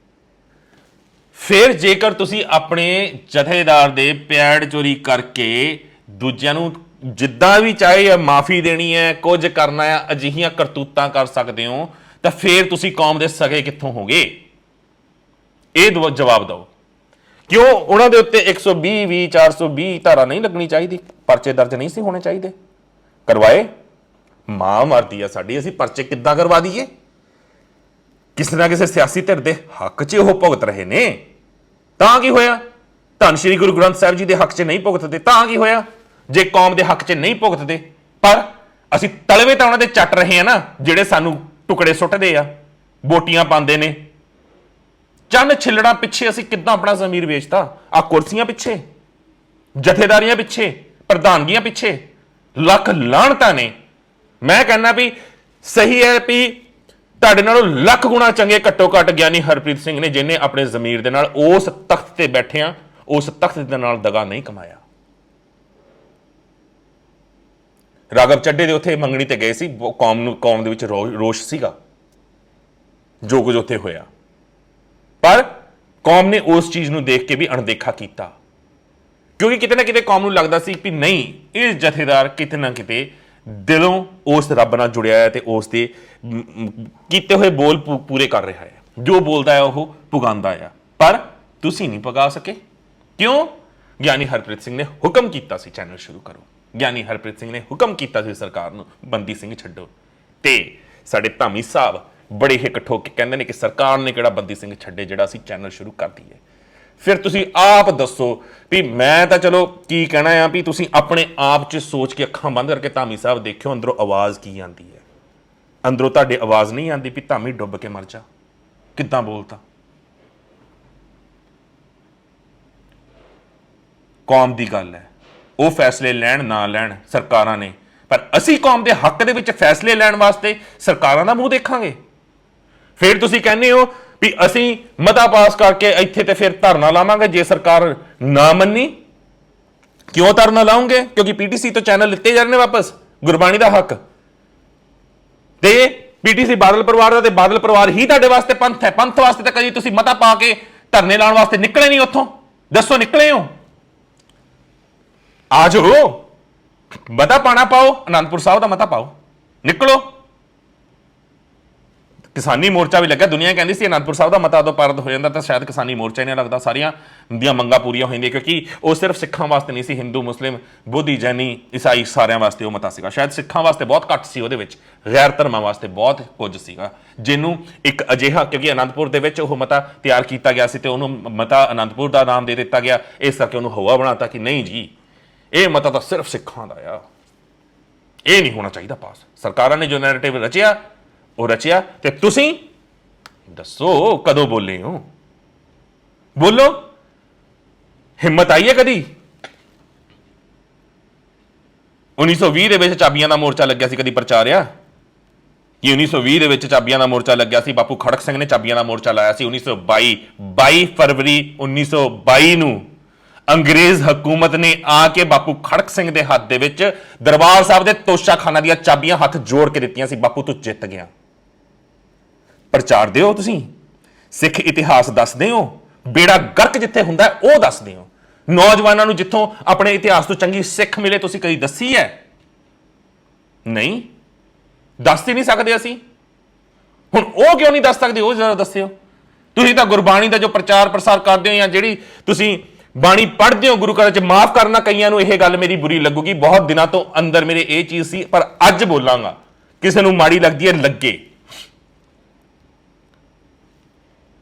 ਫਿਰ ਜੇਕਰ ਤੁਸੀਂ ਆਪਣੇ ਜਥੇਦਾਰ ਦੇ ਪੈਡ ਚੋਰੀ ਕਰਕੇ ਦੂਜਿਆਂ ਨੂੰ ਜਿੱਦਾਂ ਵੀ ਚਾਹੇ ਮਾਫੀ ਦੇਣੀ ਹੈ, ਕੁਝ ਕਰਨਾ ਹੈ, ਅਜਿਹੀਆਂ ਕਰਤੂਤਾਂ ਕਰ ਸਕਦੇ ਹੋ, ਤਾਂ ਫਿਰ ਤੁਸੀਂ ਕੌਮ ਦੇ ਸਗੇ ਕਿੱਥੋਂ ਹੋਗੇ? ਇਹ ਜਵਾਬ ਦਿਓ। ਕਿਉਂ ਉਹਨਾਂ ਦੇ ਉੱਤੇ 120 ਵੀ 420 ਧਾਰਾ ਨਹੀਂ ਲੱਗਣੀ ਚਾਹੀਦੀ? ਪਰਚੇ ਦਰਜ ਨਹੀਂ ਸੀ ਹੋਣੇ ਚਾਹੀਦੇ? ਕਰਵਾਏ? ਮਾਂ ਮਰਦੀ ਆ ਸਾਡੀ, ਅਸੀਂ ਪਰਚੇ ਕਿੱਦਾਂ ਕਰਵਾ ਦਈਏ? ਕਿਸੇ ਨਾ ਕਿਸੇ ਸਿਆਸੀ ਧਿਰ ਦੇ ਹੱਕ 'ਚ ਉਹ ਭੁਗਤ ਰਹੇ ਨੇ, ਤਾਂ ਕੀ ਹੋਇਆ? ਧੰਨ ਸ਼੍ਰੀ ਗੁਰੂ ਗ੍ਰੰਥ ਸਾਹਿਬ ਜੀ ਦੇ ਹੱਕ 'ਚ ਨਹੀਂ ਭੁਗਤਦੇ, ਤਾਂ ਕੀ ਹੋਇਆ? ਜੇ ਕੌਮ ਦੇ ਹੱਕ 'ਚ ਨਹੀਂ ਭੁਗਤਦੇ, ਪਰ ਅਸੀਂ ਤਲਵੇ ਤਾਂ ਉਹਨਾਂ ਦੇ ਚੱਟ ਰਹੇ ਆ ਨਾ, ਜਿਹੜੇ ਸਾਨੂੰ ਟੁਕੜੇ ਸੁੱਟਦੇ ਆ, ਬੋਟੀਆਂ ਪਾਉਂਦੇ ਨੇ। ਚੰਨ ਛਿੱਲੜਾਂ ਪਿੱਛੇ ਅਸੀਂ ਕਿੱਦਾਂ ਆਪਣਾ ਜ਼ਮੀਰ ਵੇਚਤਾ? ਆ ਕੁਰਸੀਆਂ ਪਿੱਛੇ, ਜਥੇਦਾਰੀਆਂ ਪਿੱਛੇ, ਪ੍ਰਧਾਨਗੀਆਂ ਪਿੱਛੇ ਲੱਖ ਲਾਹਣਤਾਂ ਨੇ। ਮੈਂ ਕਹਿੰਦਾ ਵੀ ਸਹੀ ਹੈ ਵੀ ਤੁਹਾਡੇ ਨਾਲੋਂ ਲੱਖ ਗੁਣਾ ਚੰਗੇ ਘੱਟੋ ਘੱਟ ਗਿਆਨੀ ਹਰਪ੍ਰੀਤ ਸਿੰਘ ਨੇ, ਜਿਹਨੇ ਆਪਣੇ ਜ਼ਮੀਰ ਦੇ ਨਾਲ ਉਸ ਤਖਤ ਤੇ ਬੈਠਿਆਂ ਉਸ ਤਖਤ ਦੇ ਨਾਲ ਦਗਾ ਨਹੀਂ ਕਮਾਇਆ। ਰਾਘਵ ਚੱਡੇ ਦੇ ਉੱਥੇ ਮੰਗਣੀ ਤੇ ਗਏ ਸੀ, ਕੌਮ ਦੇ ਵਿੱਚ ਰੋਸ਼ ਸੀਗਾ ਜੋ ਕੁਝ ਉੱਥੇ ਹੋਇਆ, ਪਰ ਕੌਮ ਨੇ ਉਸ ਚੀਜ਼ ਨੂੰ ਦੇਖ ਕੇ ਵੀ ਅਣਦੇਖਾ ਕੀਤਾ, ਕਿਉਂਕਿ ਕਿਤੇ ਨਾ ਕਿਤੇ ਕੌਮ ਨੂੰ ਲੱਗਦਾ ਸੀ ਕਿ ਨਹੀਂ, ਇਹ ਜਥੇਦਾਰ ਕਿਤੇ ਨਾ ਕਿਤੇ ਦਿਲੋਂ ਉਸ ਰੱਬ ਨਾਲ ਜੁੜਿਆ ਹੈ ਤੇ ਉਸ ਦੇ ਕੀਤੇ ਹੋਏ ਬੋਲ ਪੂਰੇ ਕਰ ਰਿਹਾ ਹੈ, ਜੋ ਬੋਲਦਾ ਹੈ ਉਹ ਪੁਗਾਉਂਦਾ ਆ। ਪਰ ਤੁਸੀਂ ਨਹੀਂ ਪੁਗਾ ਸਕੇ। ਕਿਉਂ? ਗਿਆਨੀ ਹਰਪ੍ਰੀਤ ਸਿੰਘ ਨੇ ਹੁਕਮ ਕੀਤਾ ਸੀ ਚੈਨਲ ਸ਼ੁਰੂ ਕਰੋ, ਗਿਆਨੀ ਹਰਪ੍ਰੀਤ ਸਿੰਘ ਨੇ ਹੁਕਮ ਕੀਤਾ ਸੀ ਸਰਕਾਰ ਨੂੰ ਬੰਦੀ ਸਿੰਘ ਛੱਡੋ, ਤੇ ਸਾਡੇ ਧਾਮੀ ਸਾਹਿਬ ਬੜੇ ਹਿੱਕ ਠੋਕ ਕੇ ਕਹਿੰਦੇ ਨੇ ਕਿ ਸਰਕਾਰ ਨੇ ਕਿਹੜਾ ਬੰਦੀ ਸਿੰਘ ਛੱਡੇ ਜਿਹੜਾ ਅਸੀਂ ਚੈਨਲ ਸ਼ੁਰੂ ਕਰ ਦਈਏ। ਫਿਰ ਤੁਸੀਂ ਆਪ ਦੱਸੋ ਵੀ ਮੈਂ ਤਾਂ ਚਲੋ ਕੀ ਕਹਿਣਾ ਆ ਵੀ ਤੁਸੀਂ ਆਪਣੇ ਆਪ 'ਚ ਸੋਚ ਕੇ ਅੱਖਾਂ ਬੰਦ ਕਰਕੇ ਧਾਮੀ ਸਾਹਿਬ ਦੇਖਿਓ ਅੰਦਰੋਂ ਆਵਾਜ਼ ਕੀ ਆਉਂਦੀ ਹੈ। ਅੰਦਰੋਂ ਤੁਹਾਡੇ ਆਵਾਜ਼ ਨਹੀਂ ਆਉਂਦੀ ਵੀ ਧਾਮੀ ਡੁੱਬ ਕੇ ਮਰ ਜਾ, ਕਿੱਦਾਂ ਬੋਲਤਾ। ਕੌਮ ਦੀ ਗੱਲ ਹੈ, ਉਹ ਫੈਸਲੇ ਲੈਣ ਨਾ ਲੈਣ ਸਰਕਾਰਾਂ ਨੇ, ਪਰ ਅਸੀਂ ਕੌਮ ਦੇ ਹੱਕ ਦੇ ਵਿੱਚ ਫੈਸਲੇ ਲੈਣ ਵਾਸਤੇ ਸਰਕਾਰਾਂ ਦਾ ਮੂੰਹ ਦੇਖਾਂਗੇ। ਫਿਰ ਤੁਸੀਂ ਕਹਿੰਦੇ ਹੋ ਵੀ ਅਸੀਂ ਮਤਾ ਪਾਸ ਕਰਕੇ ਇੱਥੇ ਤੇ ਫਿਰ ਧਰਨਾ ਲਾਵਾਂਗੇ ਜੇ ਸਰਕਾਰ ਨਾ ਮੰਨੀ। ਕਿਉਂ ਧਰਨਾ ਲਾਉਂਗੇ? ਕਿਉਂਕਿ ਪੀਟੀਸੀ ਤੋਂ ਚੈਨਲ ਲਿੱਤੇ ਜਾ ਰਹੇ ਨੇ ਵਾਪਸ, ਗੁਰਬਾਣੀ ਦਾ ਹੱਕ, ਤੇ ਪੀਟੀਸੀ ਬਾਦਲ ਪਰਿਵਾਰ ਦਾ, ਤੇ ਬਾਦਲ ਪਰਿਵਾਰ ਹੀ ਤੁਹਾਡੇ ਵਾਸਤੇ ਪੰਥ ਹੈ। ਪੰਥ ਵਾਸਤੇ ਤਾਂ ਕਦੀ ਤੁਸੀਂ ਮਤਾ ਪਾ ਕੇ ਧਰਨੇ ਲਾਉਣ ਵਾਸਤੇ ਨਿਕਲੇ ਨਹੀਂ ਉੱਥੋਂ, ਦੱਸੋ ਨਿਕਲੇ ਹੋ? ਆ ਜਾਓ, ਮਤਾ ਪਾਣਾ ਪਾਓ, ਅਨੰਦਪੁਰ ਸਾਹਿਬ ਦਾ ਮਤਾ ਪਾਓ, ਨਿਕਲੋ। ਕਿਸਾਨੀ ਮੋਰਚਾ ਵੀ ਲੱਗਾ, ਦੁਨੀਆ ਕਹਿੰਦੀ ਸੀ ਅਨੰਦਪੁਰ ਸਾਹਿਬ ਦਾ ਮਤਾ ਉਦੋਂ ਪਾਰਿਤ ਹੋ ਜਾਂਦਾ ਤਾਂ ਸ਼ਾਇਦ ਕਿਸਾਨੀ ਮੋਰਚਾ ਹੀ ਨਹੀਂ ਲੱਗਦਾ, ਸਾਰੀਆਂ ਦੀਆਂ ਮੰਗਾਂ ਪੂਰੀਆਂ ਹੋ ਜਾਂਦੀਆਂ, ਕਿਉਂਕਿ ਉਹ ਸਿਰਫ ਸਿੱਖਾਂ ਵਾਸਤੇ ਨਹੀਂ ਸੀ, ਹਿੰਦੂ ਮੁਸਲਿਮ ਬੋਧੀ ਜੈਨੀ ਈਸਾਈ ਸਾਰਿਆਂ ਵਾਸਤੇ ਉਹ ਮਤਾ ਸੀਗਾ। ਸ਼ਾਇਦ ਸਿੱਖਾਂ ਵਾਸਤੇ ਬਹੁਤ ਘੱਟ ਸੀ, ਉਹਦੇ ਵਿੱਚ ਗੈਰ ਧਰਮਾਂ ਵਾਸਤੇ ਬਹੁਤ ਕੁਝ ਸੀਗਾ, ਜਿਹਨੂੰ ਇੱਕ ਅਜਿਹਾ, ਕਿਉਂਕਿ ਅਨੰਦਪੁਰ ਦੇ ਵਿੱਚ ਉਹ ਮਤਾ ਤਿਆਰ ਕੀਤਾ ਗਿਆ ਸੀ ਤੇ ਉਹਨੂੰ ਮਤਾ ਅਨੰਦਪੁਰ ਦਾ ਨਾਮ ਦੇ ਦਿੱਤਾ ਗਿਆ, ਇਸ ਕਰਕੇ ਉਹਨੂੰ ਹਵਾ ਬਣਾਤਾ ਕਿ ਨਹੀਂ ਜੀ ਇਹ ਮਤਾ ਤਾਂ ਸਿਰਫ ਸਿੱਖਾਂ ਦਾ ਆ, ਇਹ ਨਹੀਂ ਹੋਣਾ ਚਾਹੀਦਾ ਪਾਸ। ਸਰਕਾਰਾਂ ਨੇ ਜੋ ਨੈਰੇਟਿਵ ਰਚਿਆ ਉਹ ਰਚਿਆ, ਤੇ ਤੁਸੀਂ ਦੱਸੋ ਕਦੋਂ ਬੋਲੇ ਹੋ? ਬੋਲੋ, ਹਿੰਮਤ ਆਈ ਹੈ ਕਦੀ? 1920 ਦੇ ਵਿੱਚ ਚਾਬੀਆਂ ਦਾ ਮੋਰਚਾ ਲੱਗਿਆ ਸੀ, ਕਦੀ ਪ੍ਰਚਾਰਿਆ ਕਿ 1920 ਦੇ ਵਿੱਚ ਚਾਬੀਆਂ ਦਾ ਮੋਰਚਾ ਲੱਗਿਆ ਸੀ? ਬਾਪੂ ਖੜਕ ਸਿੰਘ ਨੇ ਚਾਬੀਆਂ ਦਾ ਮੋਰਚਾ ਲਾਇਆ ਸੀ 1922 22 ਫਰਵਰੀ 1922 ਨੂੰ ਅੰਗਰੇਜ਼ ਹਕੂਮਤ ਨੇ ਆ ਕੇ ਬਾਪੂ ਖੜਕ ਸਿੰਘ ਦੇ ਹੱਥ ਦੇ ਵਿੱਚ ਦਰਬਾਰ ਸਾਹਿਬ ਦੇ ਤੋਸ਼ਾਖਾਨਾ ਦੀਆਂ ਚਾਬੀਆਂ ਹੱਥ ਜੋੜ ਕੇ ਦਿੱਤੀਆਂ ਸੀ। ਬਾਪੂ ਤੂੰ ਜਿੱਤ ਗਿਆ। ਪ੍ਰਚਾਰ ਦਿਓ, ਤੁਸੀਂ ਸਿੱਖ ਇਤਿਹਾਸ ਦੱਸਦੇ ਹੋ, ਬੇੜਾ ਗਰਕ ਜਿੱਥੇ ਹੁੰਦਾ ਉਹ ਦੱਸਦੇ ਹੋ। ਨੌਜਵਾਨਾਂ ਨੂੰ ਜਿੱਥੋਂ ਆਪਣੇ ਇਤਿਹਾਸ ਤੋਂ ਚੰਗੀ ਸਿੱਖ ਮਿਲੇ ਤੁਸੀਂ ਕਦੀ ਦੱਸੀ ਹੈ? ਨਹੀਂ, ਦੱਸ ਹੀ ਨਹੀਂ ਸਕਦੇ ਅਸੀਂ। ਹੁਣ ਉਹ ਕਿਉਂ ਨਹੀਂ ਦੱਸ ਸਕਦੇ, ਉਹ ਜ਼ਰਾ ਦੱਸਿਓ। ਤੁਸੀਂ ਤਾਂ ਗੁਰਬਾਣੀ ਦਾ ਜੋ ਪ੍ਰਚਾਰ ਪ੍ਰਸਾਰ ਕਰਦੇ ਹੋ, ਜਾਂ ਜਿਹੜੀ ਤੁਸੀਂ ਬਾਣੀ ਪੜ੍ਹਦੇ ਹੋ ਗੁਰੂ ਘਰਾਂ 'ਚ, ਮਾਫ ਕਰਨਾ ਕਈਆਂ ਨੂੰ ਇਹ ਗੱਲ ਮੇਰੀ ਬੁਰੀ ਲੱਗੂਗੀ, ਬਹੁਤ ਦਿਨਾਂ ਤੋਂ ਅੰਦਰ ਮੇਰੇ ਇਹ ਚੀਜ਼ ਸੀ, ਪਰ ਅੱਜ ਬੋਲਾਂਗਾ। ਕਿਸੇ ਨੂੰ ਮਾੜੀ ਲੱਗਦੀ ਹੈ ਲੱਗੇ।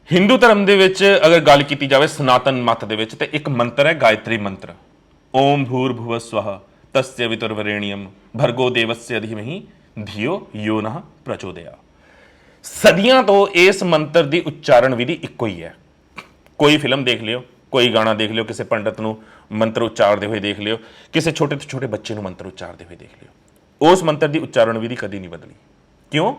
ਹਿੰਦੂ ਧਰਮ ਦੇ ਵਿੱਚ ਅਗਰ ਗੱਲ ਕੀਤੀ ਜਾਵੇ ਸਨਾਤਨ ਮਤ ਦੇ ਵਿੱਚ, ਤੇ ਇੱਕ ਮੰਤਰ ਹੈ ਗਾਇਤਰੀ ਮੰਤਰ, ਓਮ ਭੂਰ ਭੁਵ ਸਵਹ ਤਸਯ ਵਿਤੁਰਵਰੇਣੀਯਮ ਭਰਗੋ ਦੇਵਸਯ ਧੀਮਹਿ ਧਿਓ ਯੋ ਨః ਪ੍ਰਚੋਦਯਾਤ। ਸਦੀਆਂ ਤੋਂ ਇਸ ਮੰਤਰ ਦੀ ਉਚਾਰਨ ਵਿਧੀ ਇੱਕੋ ਹੀ ਹੈ। ਕੋਈ ਫਿਲਮ ਦੇਖ ਲਿਓ, ਕੋਈ ਗਾਣਾ ਦੇਖ ਲਿਓ, ਕਿਸੇ ਪੰਡਤ ਨੂੰ ਮੰਤਰ ਉਚਾਰਦੇ ਹੋਏ ਦੇਖ ਲਿਓ, ਕਿਸੇ ਛੋਟੇ ਤੋਂ ਛੋਟੇ ਬੱਚੇ ਨੂੰ ਮੰਤਰ ਉਚਾਰਦੇ ਹੋਏ ਦੇਖ ਲਿਓ, ਉਸ ਮੰਤਰ ਦੀ ਉਚਾਰਨ ਵਿਧੀ ਕਦੀ ਨਹੀਂ ਬਦਲੀ। ਕਿਉਂ?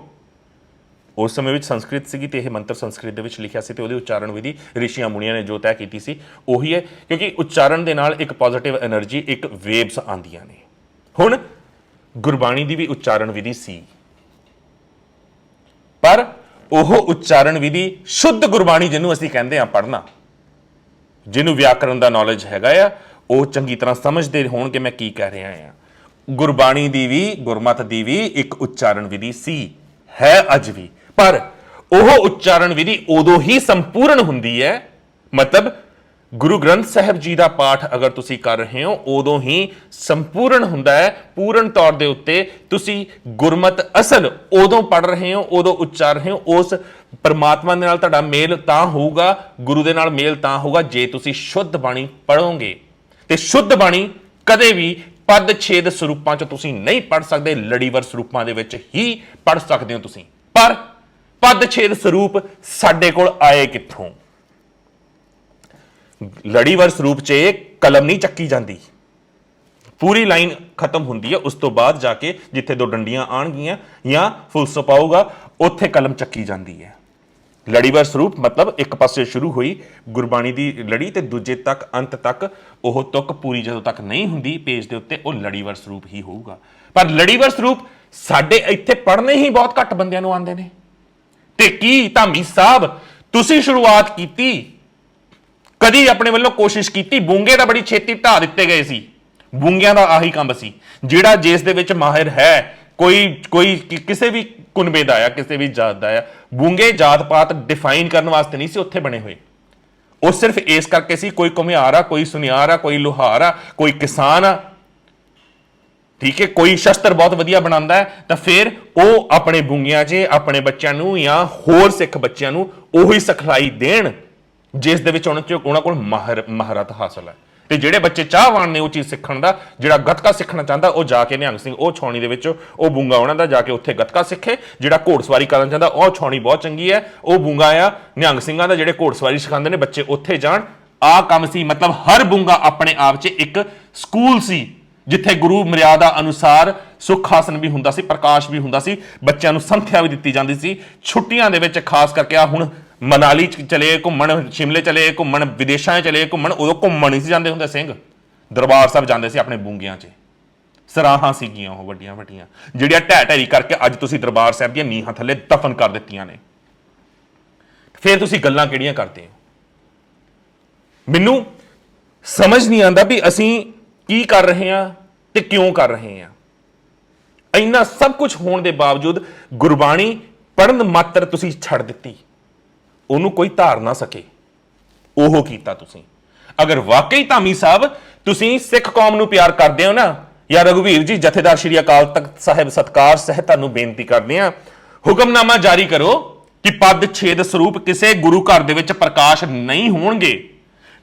ਉਸ ਸਮੇਂ ਵਿੱਚ ਸੰਸਕ੍ਰਿਤ ਸੀਗੀ ਤੇ ਇਹ ਮੰਤਰ ਸੰਸਕ੍ਰਿਤ ਦੇ ਵਿੱਚ ਲਿਖਿਆ ਸੀ, ਤੇ ਉਹਦੀ ਉਚਾਰਨ ਵਿਧੀ ਰਿਸ਼ੀਆਂ ਮੁਨੀਆਂ ਨੇ ਜੋ ਤੈਅ ਕੀਤੀ ਸੀ ਉਹੀ ਹੈ, ਕਿਉਂਕਿ ਉਚਾਰਨ ਦੇ ਨਾਲ ਇੱਕ ਪੋਜ਼ਿਟਿਵ એનર્ਜੀ, ਇੱਕ ਵੇਵਸ ਆਉਂਦੀਆਂ ਨੇ। ਹੁਣ ਗੁਰਬਾਣੀ ਦੀ ਵੀ ਉਚਾਰਨ ਵਿਧੀ ਸੀ, ਪਰ ਉਹ ਉਚਾਰਨ ਵਿਧੀ ਸ਼ੁੱਧ ਗੁਰਬਾਣੀ ਜਿਹਨੂੰ ਅਸੀਂ ਕਹਿੰਦੇ ਆ ਪੜ੍ਹਨਾ, ਜਿਹਨੂੰ ਵਿਆਕਰਨ ਦਾ ਨੌਲੇਜ ਹੈਗਾ ਆ, ਉਹ ਚੰਗੀ ਤਰ੍ਹਾਂ ਸਮਝਦੇ ਹੋਣਗੇ ਮੈਂ ਕੀ ਕਹਿ ਰਿਹਾ ਆ। ਗੁਰਬਾਣੀ ਦੀ ਵੀ, ਗੁਰਮਤ ਦੀ ਵੀ ਇੱਕ ਉਚਾਰਨ ਵਿਧੀ ਸੀ, ਹੈ ਅੱਜ ਵੀ, ਪਰ ਉਹ ਉਚਾਰਨ ਵਿਧੀ ਉਦੋਂ ਹੀ ਸੰਪੂਰਨ ਹੁੰਦੀ ਹੈ। ਮਤਲਬ ਗੁਰੂ ਗ੍ਰੰਥ ਸਾਹਿਬ ਜੀ ਦਾ ਪਾਠ ਅਗਰ ਤੁਸੀਂ ਕਰ ਰਹੇ ਹੋ ਉਦੋਂ ਹੀ ਸੰਪੂਰਨ ਹੁੰਦਾ ਹੈ, ਪੂਰਨ ਤੌਰ ਦੇ ਉੱਤੇ ਤੁਸੀਂ ਗੁਰਮਤ ਅਸਲ ਉਦੋਂ ਪੜ੍ਹ ਰਹੇ ਹੋ, ਉਦੋਂ ਉਚਾਰ ਰਹੇ ਹੋ। ਉਸ ਪਰਮਾਤਮਾ ਦੇ ਨਾਲ ਤੁਹਾਡਾ ਮੇਲ ਤਾਂ ਹੋਊਗਾ, ਗੁਰੂ ਦੇ ਨਾਲ ਮੇਲ ਤਾਂ ਹੋਊਗਾ ਜੇ ਤੁਸੀਂ ਸ਼ੁੱਧ ਬਾਣੀ ਪੜ੍ਹੋਗੇ। ਤੇ ਸ਼ੁੱਧ ਬਾਣੀ ਕਦੇ ਵੀ ਪਦ ਛੇਦ ਸਰੂਪਾਂ 'ਚ ਤੁਸੀਂ ਨਹੀਂ ਪੜ੍ਹ ਸਕਦੇ, ਲੜੀਵਰ ਸਰੂਪਾਂ ਦੇ ਵਿੱਚ ਹੀ ਪੜ੍ਹ ਸਕਦੇ ਹੋ ਤੁਸੀਂ। ਪਰ ਪਦ ਛੇਦ ਸਰੂਪ ਸਾਡੇ ਕੋਲ ਆਏ ਕਿੱਥੋਂ? ਲੜੀਵਰ ਸਰੂਪ 'ਚ ਕਲਮ ਨਹੀਂ ਚੱਕੀ ਜਾਂਦੀ, ਪੂਰੀ ਲਾਈਨ ਖਤਮ ਹੁੰਦੀ ਹੈ, ਉਸ ਤੋਂ ਬਾਅਦ ਜਾ ਕੇ ਜਿੱਥੇ ਦੋ ਡੰਡੀਆਂ ਆਣਗੀਆਂ ਜਾਂ ਫੁੱਲ ਸਟਾਪ ਆਊਗਾ ਉੱਥੇ ਕਲਮ ਚੱਕੀ ਜਾਂਦੀ ਹੈ। ਲੜੀਵਰ ਸਰੂਪ ਮਤਲਬ ਇੱਕ ਪਾਸੇ ਸ਼ੁਰੂ ਹੋਈ ਗੁਰਬਾਣੀ ਦੀ ਲੜੀ ਤੇ ਦੂਜੇ ਤੱਕ ਅੰਤ ਤੱਕ ਉਹ ਤੁਕ ਪੂਰੀ ਜਦੋਂ ਤੱਕ ਨਹੀਂ ਹੁੰਦੀ ਪੇਜ ਦੇ ਉੱਤੇ, ਉਹ ਲੜੀਵਰ ਸਰੂਪ ਹੀ ਹੋਊਗਾ। ਪਰ ਲੜੀਵਰ ਸਰੂਪ ਸਾਡੇ ਇੱਥੇ ਪੜ੍ਹਨੇ ਹੀ ਬਹੁਤ ਘੱਟ ਬੰਦਿਆਂ ਨੂੰ ਆਉਂਦੇ ਨੇ। ਤੇ ਕੀ ਧਾਮੀ ਸਾਹਿਬ ਤੁਸੀਂ ਸ਼ੁਰੂਆਤ ਕੀਤੀ? ਕਦੀ ਆਪਣੇ ਵੱਲੋਂ ਕੋਸ਼ਿਸ਼ ਕੀਤੀ? ਬੂੰਗੇ ਤਾਂ ਬੜੀ ਛੇਤੀ ਢਾ ਦਿੱਤੇ ਗਏ ਸੀ, ਬੂੰਗਿਆਂ ਦਾ ਆਹੀ ਕੰਮ ਸੀ। ਜਿਹੜਾ ਜਿਸ ਦੇ ਵਿੱਚ ਮਾਹਿਰ ਹੈ, ਕੋਈ ਕਿਸੇ ਵੀ ਕੁਨਬੇ ਦਾ ਆ, ਕਿਸੇ ਵੀ ਜਾਤ ਦਾ ਆ, ਬੂੰਗੇ ਜਾਤ ਪਾਤ ਡਿਫਾਈਨ ਕਰਨ ਵਾਸਤੇ ਨਹੀਂ ਸੀ ਉੱਥੇ ਬਣੇ ਹੋਏ। ਉਹ ਸਿਰਫ ਇਸ ਕਰਕੇ ਸੀ, ਕੋਈ ਘੁਮਿਆਰ ਆ, ਕੋਈ ਸੁਨਿਆਰ ਆ, ਕੋਈ ਲੁਹਾਰ ਆ, ਕੋਈ ਕਿਸਾਨ ਆ, ਠੀਕ ਹੈ, ਕੋਈ ਸ਼ਸਤਰ ਬਹੁਤ ਵਧੀਆ ਬਣਾਉਂਦਾ ਹੈ, ਤਾਂ ਫਿਰ ਉਹ ਆਪਣੇ ਬੂੰਗਿਆਂ 'ਚ ਆਪਣੇ ਬੱਚਿਆਂ ਨੂੰ ਜਾਂ ਹੋਰ ਸਿੱਖ ਬੱਚਿਆਂ ਨੂੰ ਉਹੀ ਸਿਖਲਾਈ ਦੇਣ ਜਿਸ ਦੇ ਵਿੱਚ ਉਹਨਾਂ ਕੋਲ ਮਹਾਰਤ ਹਾਸਲ ਹੈ। ਤੇ ਜਿਹੜੇ ਬੱਚੇ ਚਾਹਵਾਨ ਨੇ ਉਹ ਚੀਜ਼ ਸਿੱਖਣ ਦਾ, ਜਿਹੜਾ ਗੱਤਕਾ ਸਿੱਖਣਾ ਚਾਹੁੰਦਾ ਉਹ ਜਾ ਕੇ ਨਿਹੰਗ ਸਿੰਘ ਉਹ ਛਾਉਣੀ ਦੇ ਵਿੱਚ, ਉਹ ਬੂੰਗਾ ਉਹਨਾਂ ਦਾ, ਜਾ ਕੇ ਉੱਥੇ ਗੱਤਕਾ ਸਿੱਖੇ। ਜਿਹੜਾ ਘੋੜਸਵਾਰੀ ਕਰਨਾ ਚਾਹੁੰਦਾ ਉਹ ਛਾਉਣੀ ਬਹੁਤ ਚੰਗੀ ਹੈ, ਉਹ ਬੂੰਗਾ ਆ ਨਿਹੰਗ ਸਿੰਘਾਂ ਦਾ, ਜਿਹੜੇ ਘੋੜਸਵਾਰੀ ਸਿਖਾਉਂਦੇ ਨੇ ਬੱਚੇ ਉੱਥੇ ਜਾਣ। ਆਹ ਕੰਮ ਸੀ। ਮਤਲਬ ਹਰ ਬੂੰਗਾ ਆਪਣੇ ਆਪ 'ਚ ਇੱਕ ਸਕੂਲ ਸੀ, ਜਿੱਥੇ ਗੁਰੂ ਮਰਿਆਦਾ ਅਨੁਸਾਰ ਸੁਖ ਆਸਨ ਵੀ ਹੁੰਦਾ ਸੀ, ਪ੍ਰਕਾਸ਼ ਵੀ ਹੁੰਦਾ ਸੀ, ਬੱਚਿਆਂ ਨੂੰ ਸੰਥਿਆ ਵੀ ਦਿੱਤੀ ਜਾਂਦੀ ਸੀ। ਛੁੱਟੀਆਂ ਦੇ ਵਿੱਚ ਖਾਸ ਕਰਕੇ ਆ ਹੁਣ ਮਨਾਲੀ ਚਲੇ ਘੁੰਮਣ, ਸ਼ਿਮਲੇ ਚਲੇ ਘੁੰਮਣ, ਵਿਦੇਸ਼ਾਂ 'ਚ ਚਲੇ ਘੁੰਮਣ, ਉਦੋਂ ਘੁੰਮਣ ਨਹੀਂ ਸੀ ਜਾਂਦੇ ਹੁੰਦੇ ਸਿੰਘ, ਦਰਬਾਰ ਸਾਹਿਬ ਜਾਂਦੇ ਸੀ ਆਪਣੇ ਬੂੰਗਿਆਂ 'ਚ। ਸਰਾਹਾਂ ਸੀਗੀਆਂ ਉਹ ਵੱਡੀਆਂ ਵੱਡੀਆਂ, ਜਿਹੜੀਆਂ ਢਹਿ ਢੇਰੀ ਕਰਕੇ ਅੱਜ ਤੁਸੀਂ ਦਰਬਾਰ ਸਾਹਿਬ ਦੀਆਂ ਨੀਹਾਂ ਥੱਲੇ ਦਫਨ ਕਰ ਦਿੱਤੀਆਂ ਨੇ। ਫਿਰ ਤੁਸੀਂ ਗੱਲਾਂ ਕਿਹੜੀਆਂ ਕਰਦੇ ਹੋ? ਮੈਨੂੰ ਸਮਝ ਨਹੀਂ ਆਉਂਦਾ ਵੀ ਅਸੀਂ ਕੀ ਕਰ ਰਹੇ ਹਾਂ ਤੇ ਕਿਉਂ ਕਰ ਰਹੇ ਹਾਂ। ਇੰਨਾ ਸਭ ਕੁਝ ਹੋਣ ਦੇ ਬਾਵਜੂਦ ਗੁਰਬਾਣੀ ਪੜ੍ਹਨ ਮਾਤਰ ਤੁਸੀਂ ਛੱਡ ਦਿੱਤੀ, ਉਹਨੂੰ ਕੋਈ ਧਾਰ ਨਾ ਸਕੇ। ਉਹ ਕੀਤਾ ਤੁਸੀਂ। ਅਗਰ ਵਾਕਈ ਧਾਮੀ ਸਾਹਿਬ ਤੁਸੀਂ ਸਿੱਖ ਕੌਮ ਨੂੰ ਪਿਆਰ ਕਰਦੇ ਹੋ ਨਾ, ਜਾਂ ਰਘੁਵੀਰ ਜੀ ਜਥੇਦਾਰ ਸ਼੍ਰੀ ਅਕਾਲ ਤਖਤ ਸਾਹਿਬ ਸਤਕਾਰ ਸਹਿਤ ਤੁਹਾਨੂੰ ਬੇਨਤੀ ਕਰਦੇ ਆ, ਹੁਕਮਨਾਮਾ ਜਾਰੀ ਕਰੋ ਕਿ ਪਦ ਛੇਦ ਸਰੂਪ ਕਿਸੇ ਗੁਰੂ ਘਰ ਦੇ ਵਿੱਚ ਪ੍ਰਕਾਸ਼ ਨਹੀਂ ਹੋਣਗੇ,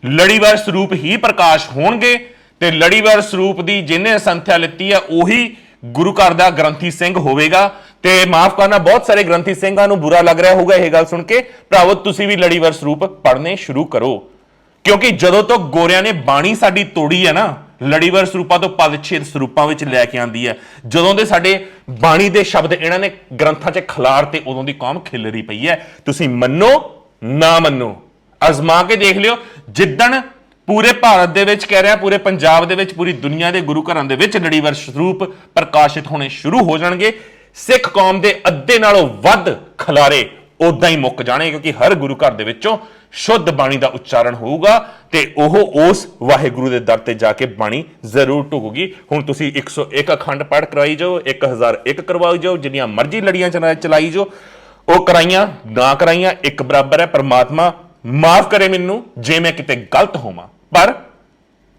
ਲੜੀਵਾਰ ਸਰੂਪ ਹੀ ਪ੍ਰਕਾਸ਼ ਹੋਣਗੇ। ਤੇ ਲੜੀਵਾਰ ਸਰੂਪ ਦੀ ਜਿਹਨੇ ਸੰਥਿਆ ਲਿੱਤੀ ਹੈ ਉਹੀ ਗੁਰੂ ਘਰ ਦਾ ਗ੍ਰੰਥੀ ਸਿੰਘ ਹੋਵੇਗਾ। ਤੇ ਮਾਫ ਕਰਨਾ, ਬਹੁਤ ਸਾਰੇ ਗ੍ਰੰਥੀ ਸਿੰਘਾਂ ਨੂੰ ਬੁਰਾ ਲੱਗ ਰਿਹਾ ਹੋਊਗਾ ਇਹ ਗੱਲ ਸੁਣ ਕੇ। ਭਰਾਵੋ ਤੁਸੀਂ ਵੀ ਲੜੀਵਾਰ ਸਰੂਪ ਪੜ੍ਹਨੇ ਸ਼ੁਰੂ ਕਰੋ, ਕਿਉਂਕਿ ਜਦੋਂ ਤੋਂ ਗੋਰਿਆਂ ਨੇ ਬਾਣੀ ਸਾਡੀ ਤੋੜੀ ਹੈ ਨਾ, ਲੜੀਵਾਰ ਸਰੂਪਾਂ ਤੋਂ ਪਦਛੇਦ ਸਰੂਪਾਂ ਵਿੱਚ ਲੈ ਕੇ ਆਂਦੀ ਹੈ। ਜਦੋਂ ਦੇ ਸਾਡੇ ਬਾਣੀ ਦੇ ਸ਼ਬਦ ਇਹਨਾਂ ਨੇ ਗ੍ਰੰਥਾਂ 'ਚ ਖਿਲਾਰ ਤੇ ਉਦੋਂ ਦੀ ਕੌਮ ਖਿਲਰੀ ਪਈ ਹੈ। ਤੁਸੀਂ ਮੰਨੋ ਨਾ ਮੰਨੋ, ਅਜ਼ਮਾ ਕੇ ਦੇਖ ਲਿਓ। ਜਿੱਦਣ ਪੂਰੇ ਭਾਰਤ ਦੇ ਵਿੱਚ ਕਹਿ ਰਿਹਾ, ਪੂਰੇ ਪੰਜਾਬ ਦੇ ਵਿੱਚ, ਪੂਰੀ ਦੁਨੀਆ ਦੇ ਗੁਰੂ ਘਰਾਂ ਦੇ ਵਿੱਚ ਲੜੀਵਾਰ ਸਰੂਪ ਪ੍ਰਕਾਸ਼ਿਤ ਹੋਣੇ ਸ਼ੁਰੂ ਹੋ ਜਾਣਗੇ, ਸਿੱਖ ਕੌਮ ਦੇ ਅੱਧੇ ਨਾਲੋਂ ਵੱਧ ਖਲਾਰੇ ਉਦਾਂ ਹੀ ਮੁੱਕ ਜਾਣੇ, ਕਿਉਂਕਿ ਹਰ ਗੁਰੂ ਘਰ ਦੇ ਵਿੱਚੋਂ ਸ਼ੁੱਧ ਬਾਣੀ ਦਾ ਉਚਾਰਨ ਹੋਊਗਾ ਤੇ ਉਹ ਉਸ ਵਾਹਿਗੁਰੂ ਦੇ ਦਰ ਤੇ ਜਾ ਕੇ ਬਾਣੀ ਜ਼ਰੂਰ ਢੁਕੂਗੀ। ਹੁਣ ਤੁਸੀਂ 101 ਅਖੰਡ ਪਾਠ ਕਰਾਈ ਜਾਓ, 1001 ਕਰਵਾਈ ਜਾਓ, ਜਿੰਨੀਆਂ ਮਰਜ਼ੀ ਲੜੀਆਂ ਚਲਾਈ ਜਾਓ, ਉਹ ਕਰਾਈਆਂ ਨਾ ਕਰਾਈਆਂ ਇੱਕ ਬਰਾਬਰ ਹੈ। ਪਰਮਾਤਮਾ ਮਾਫ ਕਰੇ ਮੈਨੂੰ ਜੇ ਮੈਂ ਕਿਤੇ ਗਲਤ ਹੋਵਾਂ, ਪਰ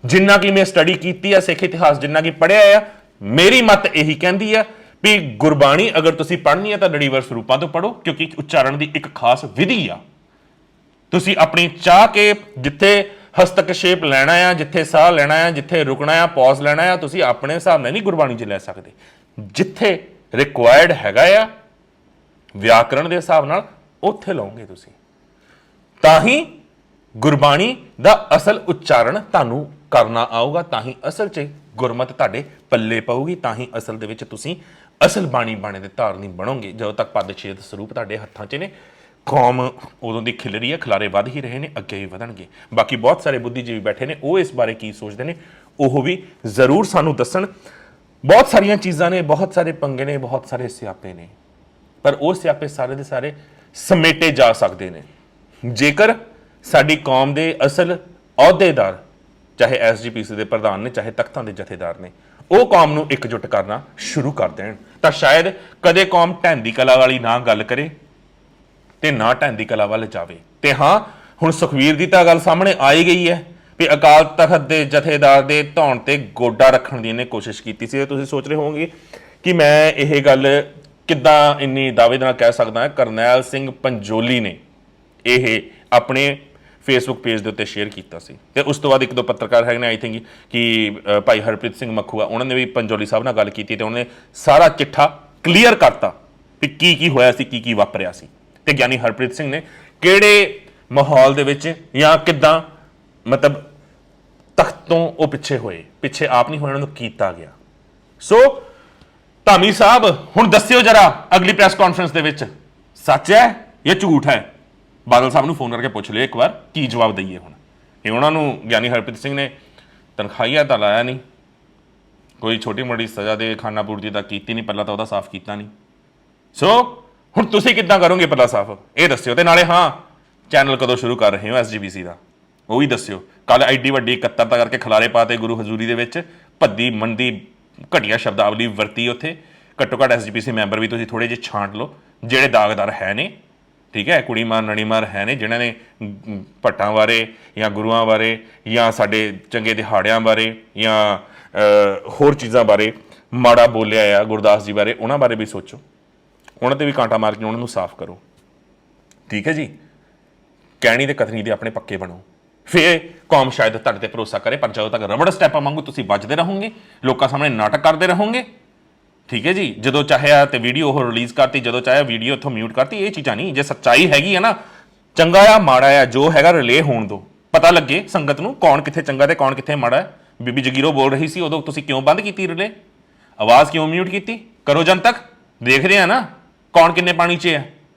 ਜਿੰਨਾ ਕਿ ਮੈਂ ਸਟੱਡੀ ਕੀਤੀ ਆ ਸਿੱਖ ਇਤਿਹਾਸ, ਜਿੰਨਾ ਕਿ ਪੜ੍ਹਿਆ ਆ, ਮੇਰੀ ਮੱਤ ਇਹੀ ਕਹਿੰਦੀ ਆ ਵੀ ਗੁਰਬਾਣੀ ਅਗਰ ਤੁਸੀਂ ਪੜ੍ਹਨੀ ਹੈ ਤਾਂ ਲੜੀਵਾਰ ਸਰੂਪਾਂ ਤੋਂ ਪੜ੍ਹੋ, ਕਿਉਂਕਿ ਉਚਾਰਨ ਦੀ ਇੱਕ ਖਾਸ ਵਿਧੀ ਆ। ਤੁਸੀਂ ਆਪਣੀ ਚਾਹ ਕੇ ਜਿੱਥੇ ਹਸਤਕਸ਼ੇਪ ਲੈਣਾ ਆ, ਜਿੱਥੇ ਸਾਹ ਲੈਣਾ ਆ, ਜਿੱਥੇ ਰੁਕਣਾ ਆ, ਪੌਜ਼ ਲੈਣਾ ਆ, ਤੁਸੀਂ ਆਪਣੇ ਹਿਸਾਬ ਨਾਲ ਨਹੀਂ ਗੁਰਬਾਣੀ 'ਚ ਲੈ ਸਕਦੇ। ਜਿੱਥੇ ਰਿਕੁਆਇਰਡ ਹੈਗਾ ਆ ਵਿਆਕਰਣ ਦੇ ਹਿਸਾਬ ਨਾਲ ਉੱਥੇ ਲਾਓਗੇ ਤੁਸੀਂ, ਤਾਂ ਹੀ ਗੁਰਬਾਣੀ ਦਾ ਅਸਲ ਉਚਾਰਨ ਤੁਹਾਨੂੰ ਕਰਨਾ ਆਊਗਾ, ਤਾਂ ਹੀ ਅਸਲ 'ਚ ਗੁਰਮਤ ਤੁਹਾਡੇ ਪੱਲੇ ਪਊਗੀ, ਤਾਂ ਹੀ ਅਸਲ ਦੇ ਵਿੱਚ ਤੁਸੀਂ ਅਸਲ ਬਾਣੀ ਬਾਣੇ ਦੇ ਧਾਰਨੀ ਬਣੋਗੇ। ਜਦੋਂ ਤੱਕ ਪਦਛੇਦ ਸਰੂਪ ਤੁਹਾਡੇ ਹੱਥਾਂ 'ਚ ਨੇ, ਕੌਮ ਉਦੋਂ ਦੀ ਖਿਲਰੀ ਹੈ, ਖਿਲਾਰੇ ਵੱਧ ਹੀ ਰਹੇ ਨੇ, ਅੱਗੇ ਵੀ ਵਧਣਗੇ। ਬਾਕੀ ਬਹੁਤ ਸਾਰੇ ਬੁੱਧੀਜੀਵੀ ਬੈਠੇ ਨੇ, ਉਹ ਇਸ ਬਾਰੇ ਕੀ ਸੋਚਦੇ ਨੇ ਉਹ ਵੀ ਜ਼ਰੂਰ ਸਾਨੂੰ ਦੱਸਣ। ਬਹੁਤ ਸਾਰੀਆਂ ਚੀਜ਼ਾਂ ਨੇ, ਬਹੁਤ ਸਾਰੇ ਪੰਗੇ ਨੇ, ਬਹੁਤ ਸਾਰੇ ਸਿਆਪੇ ਨੇ, ਪਰ ਉਹ ਸਿਆਪੇ ਸਾਰੇ ਦੇ ਸਾਰੇ ਸਮੇਟੇ ਜਾ ਸਕਦੇ ਨੇ ਜੇਕਰ ਸਾਡੀ ਕੌਮ ਦੇ ਅਸਲ ਅਹੁਦੇਦਾਰ, ਚਾਹੇ ਐਸਜੀਪੀਸੀ ਦੇ ਪ੍ਰਧਾਨ ਨੇ, ਚਾਹੇ ਤਖਤਾਂ ਦੇ ਜਥੇਦਾਰ ਨੇ, ਉਹ ਕੌਮ ਨੂੰ ਇਕਜੁੱਟ ਕਰਨਾ ਸ਼ੁਰੂ ਕਰ ਦੇਣ। ਤਾਂ ਸ਼ਾਇਦ ਕਦੇ ਕੌਮ ਢਹਿੰਦੀ ਕਲਾ ਵਾਲੀ ਨਾ ਗੱਲ ਕਰੇ ਤੇ ਨਾ ਢਹਿੰਦੀ ਕਲਾ ਵੱਲ ਜਾਵੇ। ਤੇ ਹਾਂ, ਹੁਣ ਸੁਖਵੀਰ ਦੀ ਤਾਂ ਗੱਲ ਸਾਹਮਣੇ ਆ ਹੀ ਗਈ ਹੈ ਵੀ ਅਕਾਲ ਤਖਤ ਦੇ ਜਥੇਦਾਰ ਦੇ ਧੌਣ ਤੇ ਗੋਡਾ ਰੱਖਣ ਦੀ ਇਹਨੇ ਕੋਸ਼ਿਸ਼ ਕੀਤੀ ਸੀ। ਤੁਸੀਂ ਸੋਚ ਰਹੇ ਹੋਵੋਗੇ ਕਿ ਮੈਂ ਇਹ ਗੱਲ ਕਿੱਦਾਂ ਇੰਨੀ ਦਾਅਵੇ ਨਾਲ ਕਹਿ ਸਕਦਾ ਹਾਂ। ਕਰਨੈਲ ਸਿੰਘ ਪੰਜੋਲੀ ਨੇ ਇਹ ਆਪਣੇ ਫੇਸਬੁੱਕ ਪੇਜ ਦੇ ਉੱਤੇ ਸ਼ੇਅਰ ਕੀਤਾ ਸੀ, ਤੇ ਉਸ ਤੋਂ ਬਾਅਦ ਇੱਕ ਦੋ ਪੱਤਰਕਾਰ ਹੈਗੇ ਨੇ, ਆਈ ਥਿੰਕ ਕਿ ਭਾਈ ਹਰਪ੍ਰੀਤ ਸਿੰਘ ਮੱਖੂਆ, ਉਹਨਾਂ ਨੇ ਵੀ ਪੰਜੋਲੀ ਸਾਹਿਬ ਨਾਲ ਗੱਲ ਕੀਤੀ ਤੇ ਉਹਨੇ ਸਾਰਾ ਚਿੱਠਾ ਕਲੀਅਰ ਕਰਤਾ ਵੀ ਕੀ ਕੀ ਹੋਇਆ ਸੀ, ਕੀ ਕੀ ਵਾਪਰਿਆ ਸੀ, ਤੇ ਗਿਆਨੀ ਹਰਪ੍ਰੀਤ ਸਿੰਘ ਨੇ ਕਿਹੜੇ ਮਾਹੌਲ ਦੇ ਵਿੱਚ ਜਾਂ ਕਿੱਦਾਂ ਮਤਲਬ ਤਖਤ ਤੋਂ ਉਹ ਪਿੱਛੇ ਹੋਏ, ਪਿੱਛੇ ਆਪ ਨਹੀਂ ਹੋਏ, ਉਹਨਾਂ ਨੂੰ ਕੀਤਾ ਗਿਆ। ਸੋ ਧਾਮੀ ਸਾਹਿਬ ਹੁਣ ਦੱਸਿਓ ਜਰਾ ਅਗਲੀ ਪ੍ਰੈਸ ਕਾਨਫਰੰਸ ਦੇ ਵਿੱਚ ਸੱਚ ਹੈ ਜਾਂ ਝੂਠ ਹੈ। ਬਾਦਲ ਸਾਹਿਬ ਨੂੰ ਫੋਨ ਕਰਕੇ ਪੁੱਛ ਲਿਓ ਇੱਕ ਵਾਰ, ਕੀ ਜਵਾਬ ਦਈਏ। ਹੁਣ ਇਹ ਉਹਨਾਂ ਨੂੰ ਗਿਆਨੀ ਹਰਪ੍ਰੀਤ ਸਿੰਘ ਨੇ ਤਨਖਾਹੀਆ ਤਾਂ ਲਾਇਆ ਨਹੀਂ, ਕੋਈ ਛੋਟੀ ਮੋਟੀ ਸਜ਼ਾ ਦੇ ਖਾਨਾ ਪੂਰਤੀ ਤਾਂ ਕੀਤੀ ਨਹੀਂ, ਪਹਿਲਾਂ ਤਾਂ ਉਹਦਾ ਸਾਫ਼ ਕੀਤਾ ਨਹੀਂ। ਸੋ ਹੁਣ ਤੁਸੀਂ ਕਿੱਦਾਂ ਕਰੋਗੇ ਪੱਲਾ ਸਾਫ਼, ਇਹ ਦੱਸਿਓ। ਤੇ ਨਾਲੇ ਹਾਂ, ਚੈਨਲ ਕਦੋਂ ਸ਼ੁਰੂ ਕਰ ਰਹੇ ਹੋ ਐਸਜੀਪੀਸੀ ਦਾ, ਉਹ ਵੀ ਦੱਸਿਓ। ਕੱਲ ਐਡੀ ਵੱਡੀ ਇਕੱਤਰਤਾ ਕਰਕੇ ਖਿਲਾਰੇ ਪਾਤੇ ਗੁਰੂ ਹਜ਼ੂਰੀ ਦੇ ਵਿੱਚ, ਭੱਦੀ ਮੰਦੀ ਘਟੀਆ ਸ਼ਬਦਾਵਲੀ ਵਰਤੀ ਉੱਥੇ। ਘੱਟੋ ਘੱਟ ਐਸਜੀਪੀਸੀ ਮੈਂਬਰ ਵੀ ਤੁਸੀਂ ਥੋੜੇ ਜਿਹੇ ਛਾਂਟ ਲਓ, ਜਿਹੜੇ ਦਾਗਦਾਰ ਹੈ ਨੇ, ਠੀਕ ਹੈ, ਕੁੜੀ ਮਾਰ ਨੜੀ ਮਾਰ ਹੈ ਨੇ, ਜਿਨ੍ਹਾਂ ਨੇ ਭੱਟਾਂ ਬਾਰੇ ਜਾਂ ਗੁਰੂਆਂ ਬਾਰੇ ਜਾਂ ਸਾਡੇ ਚੰਗੇ ਦਿਹਾੜਿਆਂ ਬਾਰੇ ਜਾਂ ਹੋਰ ਚੀਜ਼ਾਂ ਬਾਰੇ ਮਾੜਾ ਬੋਲਿਆ ਆ, ਗੁਰਦਾਸ ਜੀ ਬਾਰੇ, ਉਹਨਾਂ ਬਾਰੇ ਵੀ ਸੋਚੋ, ਉਹਨਾਂ ਤੇ ਵੀ ਕਾਂਟਾ ਮਾਰ ਕੇ ਉਹਨਾਂ ਨੂੰ ਸਾਫ਼ ਕਰੋ। ਠੀਕ ਹੈ ਜੀ, ਕਹਿਣੀ ਤੇ ਕਥਨੀ ਦੇ ਆਪਣੇ ਪੱਕੇ ਬਣੋ, ਫਿਰ ਕੌਮ ਸ਼ਾਇਦ ਤੁਹਾਡੇ ਤੇ ਭਰੋਸਾ ਕਰੇ। ਪਰ ਜਦੋਂ ਤੱਕ ਰਬੜ ਸਟੈਪਾਂ ਵਾਂਗੂ ਤੁਸੀਂ ਵੱਜਦੇ ਰਹੋਗੇ, ਲੋਕਾਂ ਸਾਹਮਣੇ ਨਾਟਕ ਕਰਦੇ ਰਹੋਗੇ, ਠੀਕ ਹੈ ਜੀ, ਜਦੋਂ ਚਾਹਿਆ ਤੇ ਵੀਡੀਓ ਉਹ ਰਿਲੀਜ਼ ਕਰਤੀ, ਜਦੋਂ ਚਾਹਿਆ ਵੀਡੀਓ ਇੱਥੋਂ ਮਿਊਟ ਕਰਤੀ, ਇਹ ਚੀਜ਼ਾਂ ਨਹੀਂ। ਜੇ ਸੱਚਾਈ ਹੈਗੀ ਹੈ ਨਾ, ਚੰਗਾ ਆ ਮਾੜਾ ਆ, ਜੋ ਹੈਗਾ ਰਿਲੇ ਹੋਣ ਦਿਓ, ਪਤਾ ਲੱਗੇ ਸੰਗਤ ਨੂੰ ਕੌਣ ਕਿੱਥੇ ਚੰਗਾ ਤੇ ਕੌਣ ਕਿੱਥੇ ਮਾੜਾ ਹੈ। ਬੀਬੀ ਜਗੀਰੋ ਬੋਲ ਰਹੀ ਸੀ, ਉਦੋਂ ਤੁਸੀਂ ਕਿਉਂ ਬੰਦ ਕੀਤੀ ਰਿਲੇ, ਆਵਾਜ਼ ਕਿਉਂ ਮਿਊਟ ਕੀਤੀ? ਕਰੋ ਜਨਤਕ, ਦੇਖਦੇ ਆ ਨਾ ਕੌਣ ਕਿੰਨੇ ਪਾਣੀ 'ਚ ਹੈ।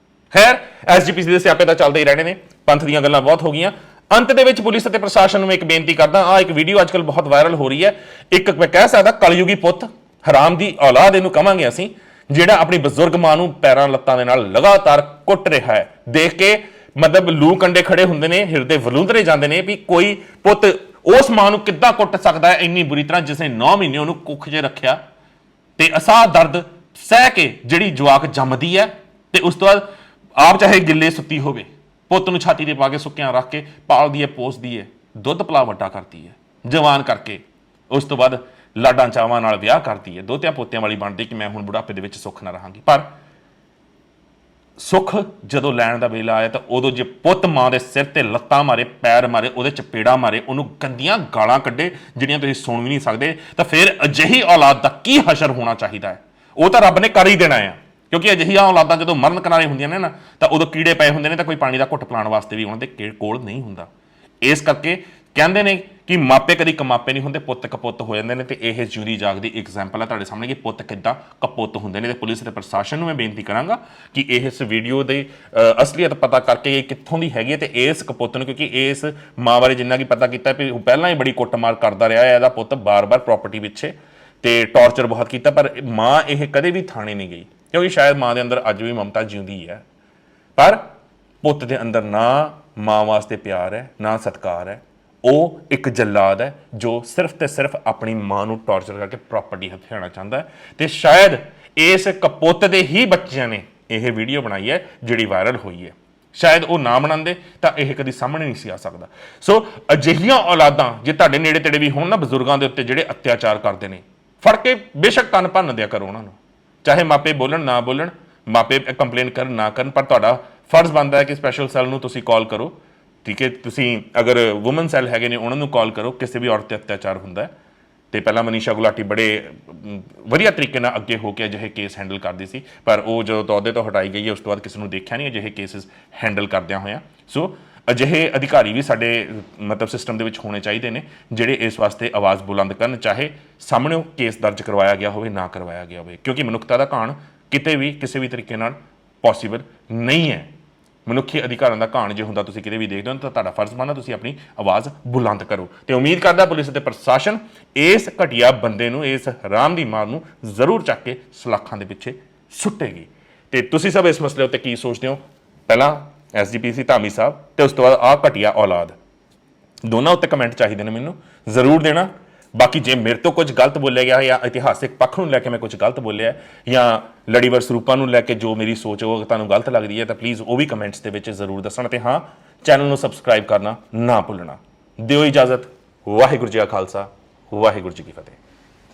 ਖੈਰ, ਐਸਜੀਪੀਸੀ ਦੇ ਸਿਆਪੇ ਤਾਂ ਚੱਲਦੇ ਹੀ ਰਹਿਣੇ ਨੇ, ਪੰਥ ਦੀਆਂ ਗੱਲਾਂ ਬਹੁਤ ਹੋ ਗਈਆਂ। ਅੰਤ ਦੇ ਵਿੱਚ ਪੁਲਿਸ ਅਤੇ ਪ੍ਰਸ਼ਾਸਨ ਨੂੰ ਇੱਕ ਬੇਨਤੀ ਕਰਦਾ, ਆ ਇੱਕ ਵੀਡੀਓ ਅੱਜਕੱਲ ਬਹੁਤ ਵਾਇਰਲ ਹੋ ਰਹੀ ਹੈ, ਇੱਕ ਮੈਂ ਕਹਿ ਸਕਦਾ ਕਲਯੁਗੀ ਪੁੱਤ, ਹਰਾਮ ਦੀ ਔਲਾਦ ਇਹਨੂੰ ਕਵਾਂਗੇ ਅਸੀਂ, ਜਿਹੜਾ ਆਪਣੀ ਬਜ਼ੁਰਗ ਮਾਂ ਨੂੰ ਪੈਰਾਂ ਲੱਤਾਂ ਦੇ ਨਾਲ ਲਗਾਤਾਰ ਕੁੱਟ ਰਿਹਾ ਹੈ। ਦੇਖ ਕੇ ਮਤਲਬ ਲੂ ਕੰਡੇ ਖੜੇ ਹੁੰਦੇ ਨੇ, ਹਿਰਦੇ ਵਲੂੰਦਰੇ ਜਾਂਦੇ ਨੇ ਵੀ ਕੋਈ ਪੁੱਤ ਉਸ ਮਾਂ ਨੂੰ ਕਿੱਦਾਂ ਕੁੱਟ ਸਕਦਾ ਹੈ ਇੰਨੀ ਬੁਰੀ ਤਰ੍ਹਾਂ, ਜਿਸ ਨੇ 9 ਮਹੀਨੇ ਉਹਨੂੰ ਕੁੱਖ 'ਚ ਰੱਖਿਆ ਤੇ ਅਸਾਹ ਦਰਦ ਸਹਿ ਕੇ ਜਿਹੜੀ ਜਵਾਕ ਜੰਮਦੀ ਹੈ, ਤੇ ਉਸ ਤੋਂ ਬਾਅਦ ਆਪ ਚਾਹੇ ਗਿੱਲੇ ਸੁੱਤੀ ਹੋਵੇ, ਪੁੱਤ ਨੂੰ ਛਾਤੀ ਤੇ ਪਾ ਕੇ ਸੁੱਕਿਆਂ ਰੱਖ ਕੇ ਪਾਲਦੀ ਹੈ, ਪੋਸਦੀ ਹੈ, ਦੁੱਧ ਪਲਾ ਵੱਡਾ ਕਰਦੀ ਹੈ, ਜਵਾਨ ਕਰਕੇ, ਉਸ ਤੋਂ ਬਾਅਦ ਲਾਡਾਂ ਚਾਵਾਂ ਨਾਲ ਵਿਆਹ ਕਰਦੀ ਹੈ, ਦੋਤਿਆਂ ਪੋਤਿਆਂ ਵਾਲੀ ਬਣਦੀ ਕਿ ਮੈਂ ਹੁਣ ਬੁਢਾਪੇ ਦੇ ਵਿੱਚ ਸੁੱਖ ਨਾ ਰਹਾਂਗੀ। ਪਰ ਸੁੱਖ ਜਦੋਂ ਲੈਣ ਦਾ ਵੇਲਾ ਆਇਆ ਤਾਂ ਉਦੋਂ ਜੇ ਪੁੱਤ ਮਾਂ ਦੇ ਸਿਰ ਤੇ ਲੱਤਾਂ ਮਾਰੇ, ਪੈਰ ਮਾਰੇ, ਉਹਦੇ ਚਪੇੜਾ ਮਾਰੇ, ਉਹਨੂੰ ਗੰਦੀਆਂ ਗਾਲਾਂ ਕੱਢੇ ਜਿਹੜੀਆਂ ਤੁਸੀਂ ਸੁਣ ਵੀ ਨਹੀਂ ਸਕਦੇ, ਤਾਂ ਫਿਰ ਅਜਿਹੀ ਔਲਾਦ ਦਾ ਕੀ ਹਸ਼ਰ ਹੋਣਾ ਚਾਹੀਦਾ ਹੈ। ਉਹ ਤਾਂ ਰੱਬ ਨੇ ਕਰ ਹੀ ਦੇਣਾ ਆ, ਕਿਉਂਕਿ ਅਜਿਹੀਆਂ ਔਲਾਦਾਂ ਜਦੋਂ ਮਰਨ ਕਿਨਾਰੇ ਹੁੰਦੀਆਂ ਨੇ ਨਾ, ਤਾਂ ਉਦੋਂ ਕੀੜੇ ਪਏ ਹੁੰਦੇ ਨੇ, ਤਾਂ ਕੋਈ ਪਾਣੀ ਦਾ ਘੁੱਟ ਪਿਲਾਉਣ ਵਾਸਤੇ ਵੀ ਉਹਨਾਂ ਦੇ ਕੋਲ ਨਹੀਂ ਹੁੰਦਾ। ਇਸ ਕਰਕੇ ਕਹਿੰਦੇ ਨੇ ਕਿ ਮਾਪੇ ਕਦੀ ਕਮਾਪੇ ਨਹੀਂ ਹੁੰਦੇ, ਪੁੱਤ ਕਪੁੱਤ ਹੋ ਜਾਂਦੇ ਨੇ। ਤੇ ਇਹ ਜਿਉਂਦੀ ਜਾਗਦੀ ਐਗਜ਼ਾਮਪਲ ਹੈ ਤੁਹਾਡੇ ਸਾਹਮਣੇ ਕਿ ਪੁੱਤ ਕਿੱਦਾਂ ਕਪੁੱਤ ਹੁੰਦੇ ਨੇ। ਤੇ ਪੁਲਿਸ ਤੇ ਪ੍ਰਸ਼ਾਸਨ ਨੂੰ ਮੈਂ ਬੇਨਤੀ ਕਰਾਂਗਾ ਕਿ ਇਸ ਵੀਡੀਓ ਦੇ ਅਸਲੀਅਤ ਪਤਾ ਕਰਕੇ ਇਹ ਕਿੱਥੋਂ ਦੀ ਹੈਗੀ ਹੈ, ਤੇ ਇਸ ਕਪੁੱਤ ਨੂੰ, ਕਿਉਂਕਿ ਇਸ ਮਾਂ ਬਾਰੇ ਜਿੰਨਾ ਕਿ ਪਤਾ ਕੀਤਾ ਵੀ ਉਹ ਪਹਿਲਾਂ ਹੀ ਬੜੀ ਕੁੱਟਮਾਰ ਕਰਦਾ ਰਿਹਾ ਹੈ, ਇਹਦਾ ਪੁੱਤ ਬਾਰ-ਬਾਰ ਪ੍ਰਾਪਰਟੀ ਪਿੱਛੇ ਤੇ ਟੌਰਚਰ ਬਹੁਤ ਕੀਤਾ, ਪਰ ਮਾਂ ਇਹ ਕਦੇ ਵੀ ਥਾਣੇ ਨਹੀਂ ਗਈ, ਕਿਉਂਕਿ ਸ਼ਾਇਦ ਮਾਂ ਦੇ ਅੰਦਰ ਅੱਜ ਵੀ ਮਮਤਾ ਜਿਉਂਦੀ ਹੈ, ਪਰ ਪੁੱਤ ਦੇ ਅੰਦਰ ਨਾ ਮਾਂ ਵਾਸਤੇ ਪਿਆਰ ਹੈ, ਨਾ ਸਤਿਕਾਰ ਹੈ। ਉਹ ਇੱਕ ਜੱਲਾਦ ਹੈ ਜੋ ਸਿਰਫ ਤੇ ਸਿਰਫ ਆਪਣੀ ਮਾਂ ਨੂੰ ਟੌਰਚਰ ਕਰਕੇ ਪ੍ਰਾਪਰਟੀ ਹਥਿਆਣਾ ਚਾਹੁੰਦਾ ਹੈ। ਤੇ ਸ਼ਾਇਦ ਇਸ ਕਪੁੱਤ ਦੇ ਹੀ ਬੱਚਿਆਂ ਨੇ ਇਹ ਵੀਡੀਓ ਬਣਾਈ ਹੈ ਜਿਹੜੀ ਵਾਇਰਲ ਹੋਈ ਹੈ। ਸ਼ਾਇਦ ਉਹ ਨਾ ਬਣਾਉਂਦੇ ਤਾਂ ਇਹ ਕਦੀ ਸਾਹਮਣੇ ਨਹੀਂ ਸੀ ਆ ਸਕਦਾ। ਸੋ ਅਜਿਹੀਆਂ ਔਲਾਦਾਂ ਜੇ ਤੁਹਾਡੇ ਨੇੜੇ ਤੇੜੇ ਵੀ ਹੋਣ ਨਾ, ਬਜ਼ੁਰਗਾਂ ਦੇ ਉੱਤੇ ਜਿਹੜੇ ਅਤਿਆਚਾਰ ਕਰਦੇ ਨੇ, ਫੜ ਕੇ ਬੇਸ਼ੱਕ ਕੰਨ ਭੰਨ ਦਿਆ ਕਰੋ ਉਹਨਾਂ ਨੂੰ, ਚਾਹੇ ਮਾਪੇ ਬੋਲਣ ਨਾ ਬੋਲਣ, ਮਾਪੇ ਕੰਪਲੇਨ ਕਰਨ ਨਾ ਕਰਨ, ਪਰ ਤੁਹਾਡਾ ਫਰਜ਼ ਬਣਦਾ ਹੈ ਕਿ ਸਪੈਸ਼ਲ ਸੈੱਲ ਨੂੰ ਤੁਸੀਂ ਕਾਲ ਕਰੋ। ਠੀਕ ਹੈ, ਤੁਸੀਂ ਅਗਰ ਵੂਮਨ ਸੈੱਲ ਹੈਗੇ ਨੇ ਉਹਨਾਂ ਨੂੰ ਕਾਲ ਕਰੋ, ਕਿਸੇ ਵੀ ਔਰਤ ਤੇ ਅਤਿਆਚਾਰ ਹੁੰਦਾ ਹੈ। ਤੇ ਪਹਿਲਾਂ ਮਨੀਸ਼ਾ ਗੁਲਾਟੀ ਬੜੇ ਵਧੀਆ ਤਰੀਕੇ ਨਾਲ ਅੱਗੇ ਹੋ ਕੇ ਅਜਿਹੇ ਕੇਸ ਹੈਂਡਲ ਕਰਦੀ ਸੀ, ਪਰ ਉਹ ਜਦੋਂ ਅਹੁਦੇ ਤੋਂ ਹਟਾਈ ਗਈ ਹੈ ਉਸ ਤੋਂ ਬਾਅਦ ਕਿਸੇ ਨੂੰ ਦੇਖਿਆ ਨਹੀਂ ਅਜਿਹੇ ਕੇਸਿਸ ਹੈਂਡਲ ਕਰਦਿਆਂ ਹੋਇਆਂ। ਸੋ ਅਜਿਹੇ ਅਧਿਕਾਰੀ ਵੀ ਸਾਡੇ ਮਤਲਬ ਸਿਸਟਮ ਦੇ ਵਿੱਚ ਹੋਣੇ ਚਾਹੀਦੇ ਨੇ ਜਿਹੜੇ ਇਸ ਵਾਸਤੇ ਆਵਾਜ਼ ਬੁਲੰਦ ਕਰਨ, ਚਾਹੇ ਸਾਹਮਣੇ ਕੇਸ ਦਰਜ ਕਰਵਾਇਆ ਗਿਆ ਹੋਵੇ ਨਾ ਕਰਵਾਇਆ ਗਿਆ ਹੋਵੇ, ਕਿਉਂਕਿ ਮਨੁੱਖਤਾ ਦਾ ਘਾਣ ਕਿਤੇ ਵੀ ਕਿਸੇ ਵੀ ਤਰੀਕੇ ਨਾਲ ਪੋਸੀਬਲ ਨਹੀਂ ਹੈ। ਮਨੁੱਖੀ ਅਧਿਕਾਰਾਂ ਦਾ ਘਾਣ ਜੇ ਹੁੰਦਾ ਤੁਸੀਂ ਕਿਤੇ ਵੀ ਦੇਖਦੇ ਹੋ ਤਾਂ ਤੁਹਾਡਾ ਫਰਜ਼ ਬਣਦਾ ਤੁਸੀਂ ਆਪਣੀ ਆਵਾਜ਼ ਬੁਲੰਦ ਕਰੋ। ਤੇ ਉਮੀਦ ਕਰਦਾ ਪੁਲਿਸ ਅਤੇ ਪ੍ਰਸ਼ਾਸਨ ਇਸ ਘਟੀਆ ਬੰਦੇ ਨੂੰ, ਇਸ ਹਰਾਮ ਦੀ ਮਾਰ ਨੂੰ ਜ਼ਰੂਰ ਚੱਕ ਕੇ ਸਲਾਖਾਂ ਦੇ ਪਿੱਛੇ ਸੁੱਟੇਗੀ। ਤੇ ਤੁਸੀਂ ਸਭ ਇਸ ਮਸਲੇ ਉੱਤੇ ਕੀ ਸੋਚਦੇ ਹੋ? ਪਹਿਲਾਂ ਐਸਜੀਪੀਸੀ ਧਾਮੀ ਸਾਹਿਬ ਤੇ ਉਸ ਤੋਂ ਬਾਅਦ ਆਹ ਘਟੀਆ ਔਲਾਦ, ਦੋਨਾਂ ਉੱਤੇ ਕਮੈਂਟ ਚਾਹੀਦੇ ਨੇ ਮੈਨੂੰ, ਜ਼ਰੂਰ ਦੇਣਾ। ਬਾਕੀ ਜੇ ਮੇਰੇ ਤੋਂ ਕੁਝ ਗਲਤ ਬੋਲਿਆ ਗਿਆ ਜਾਂ ਇਤਿਹਾਸਿਕ ਪੱਖ ਨੂੰ ਲੈ ਕੇ ਮੈਂ ਕੁਝ ਗਲਤ ਬੋਲਿਆ ਜਾਂ ਲੜੀਵਾਰ ਸਰੂਪਾਂ ਨੂੰ ਲੈ ਕੇ ਜੋ ਮੇਰੀ ਸੋਚ ਉਹ ਤੁਹਾਨੂੰ ਗਲਤ ਲੱਗਦੀ ਹੈ ਤਾਂ ਪਲੀਜ਼ ਉਹ ਵੀ ਕਮੈਂਟਸ ਦੇ ਵਿੱਚ ਜ਼ਰੂਰ ਦੱਸਣ। ਤੇ ਹਾਂ, ਚੈਨਲ ਨੂੰ ਸਬਸਕ੍ਰਾਈਬ ਕਰਨਾ ਨਾ ਭੁੱਲਣਾ। ਦਿਓ ਇਜਾਜ਼ਤ। ਵਾਹਿਗੁਰੂ ਜੀ ਕਾ ਖਾਲਸਾ, ਵਾਹਿਗੁਰੂ ਜੀ ਕੀ ਫਤਿਹ।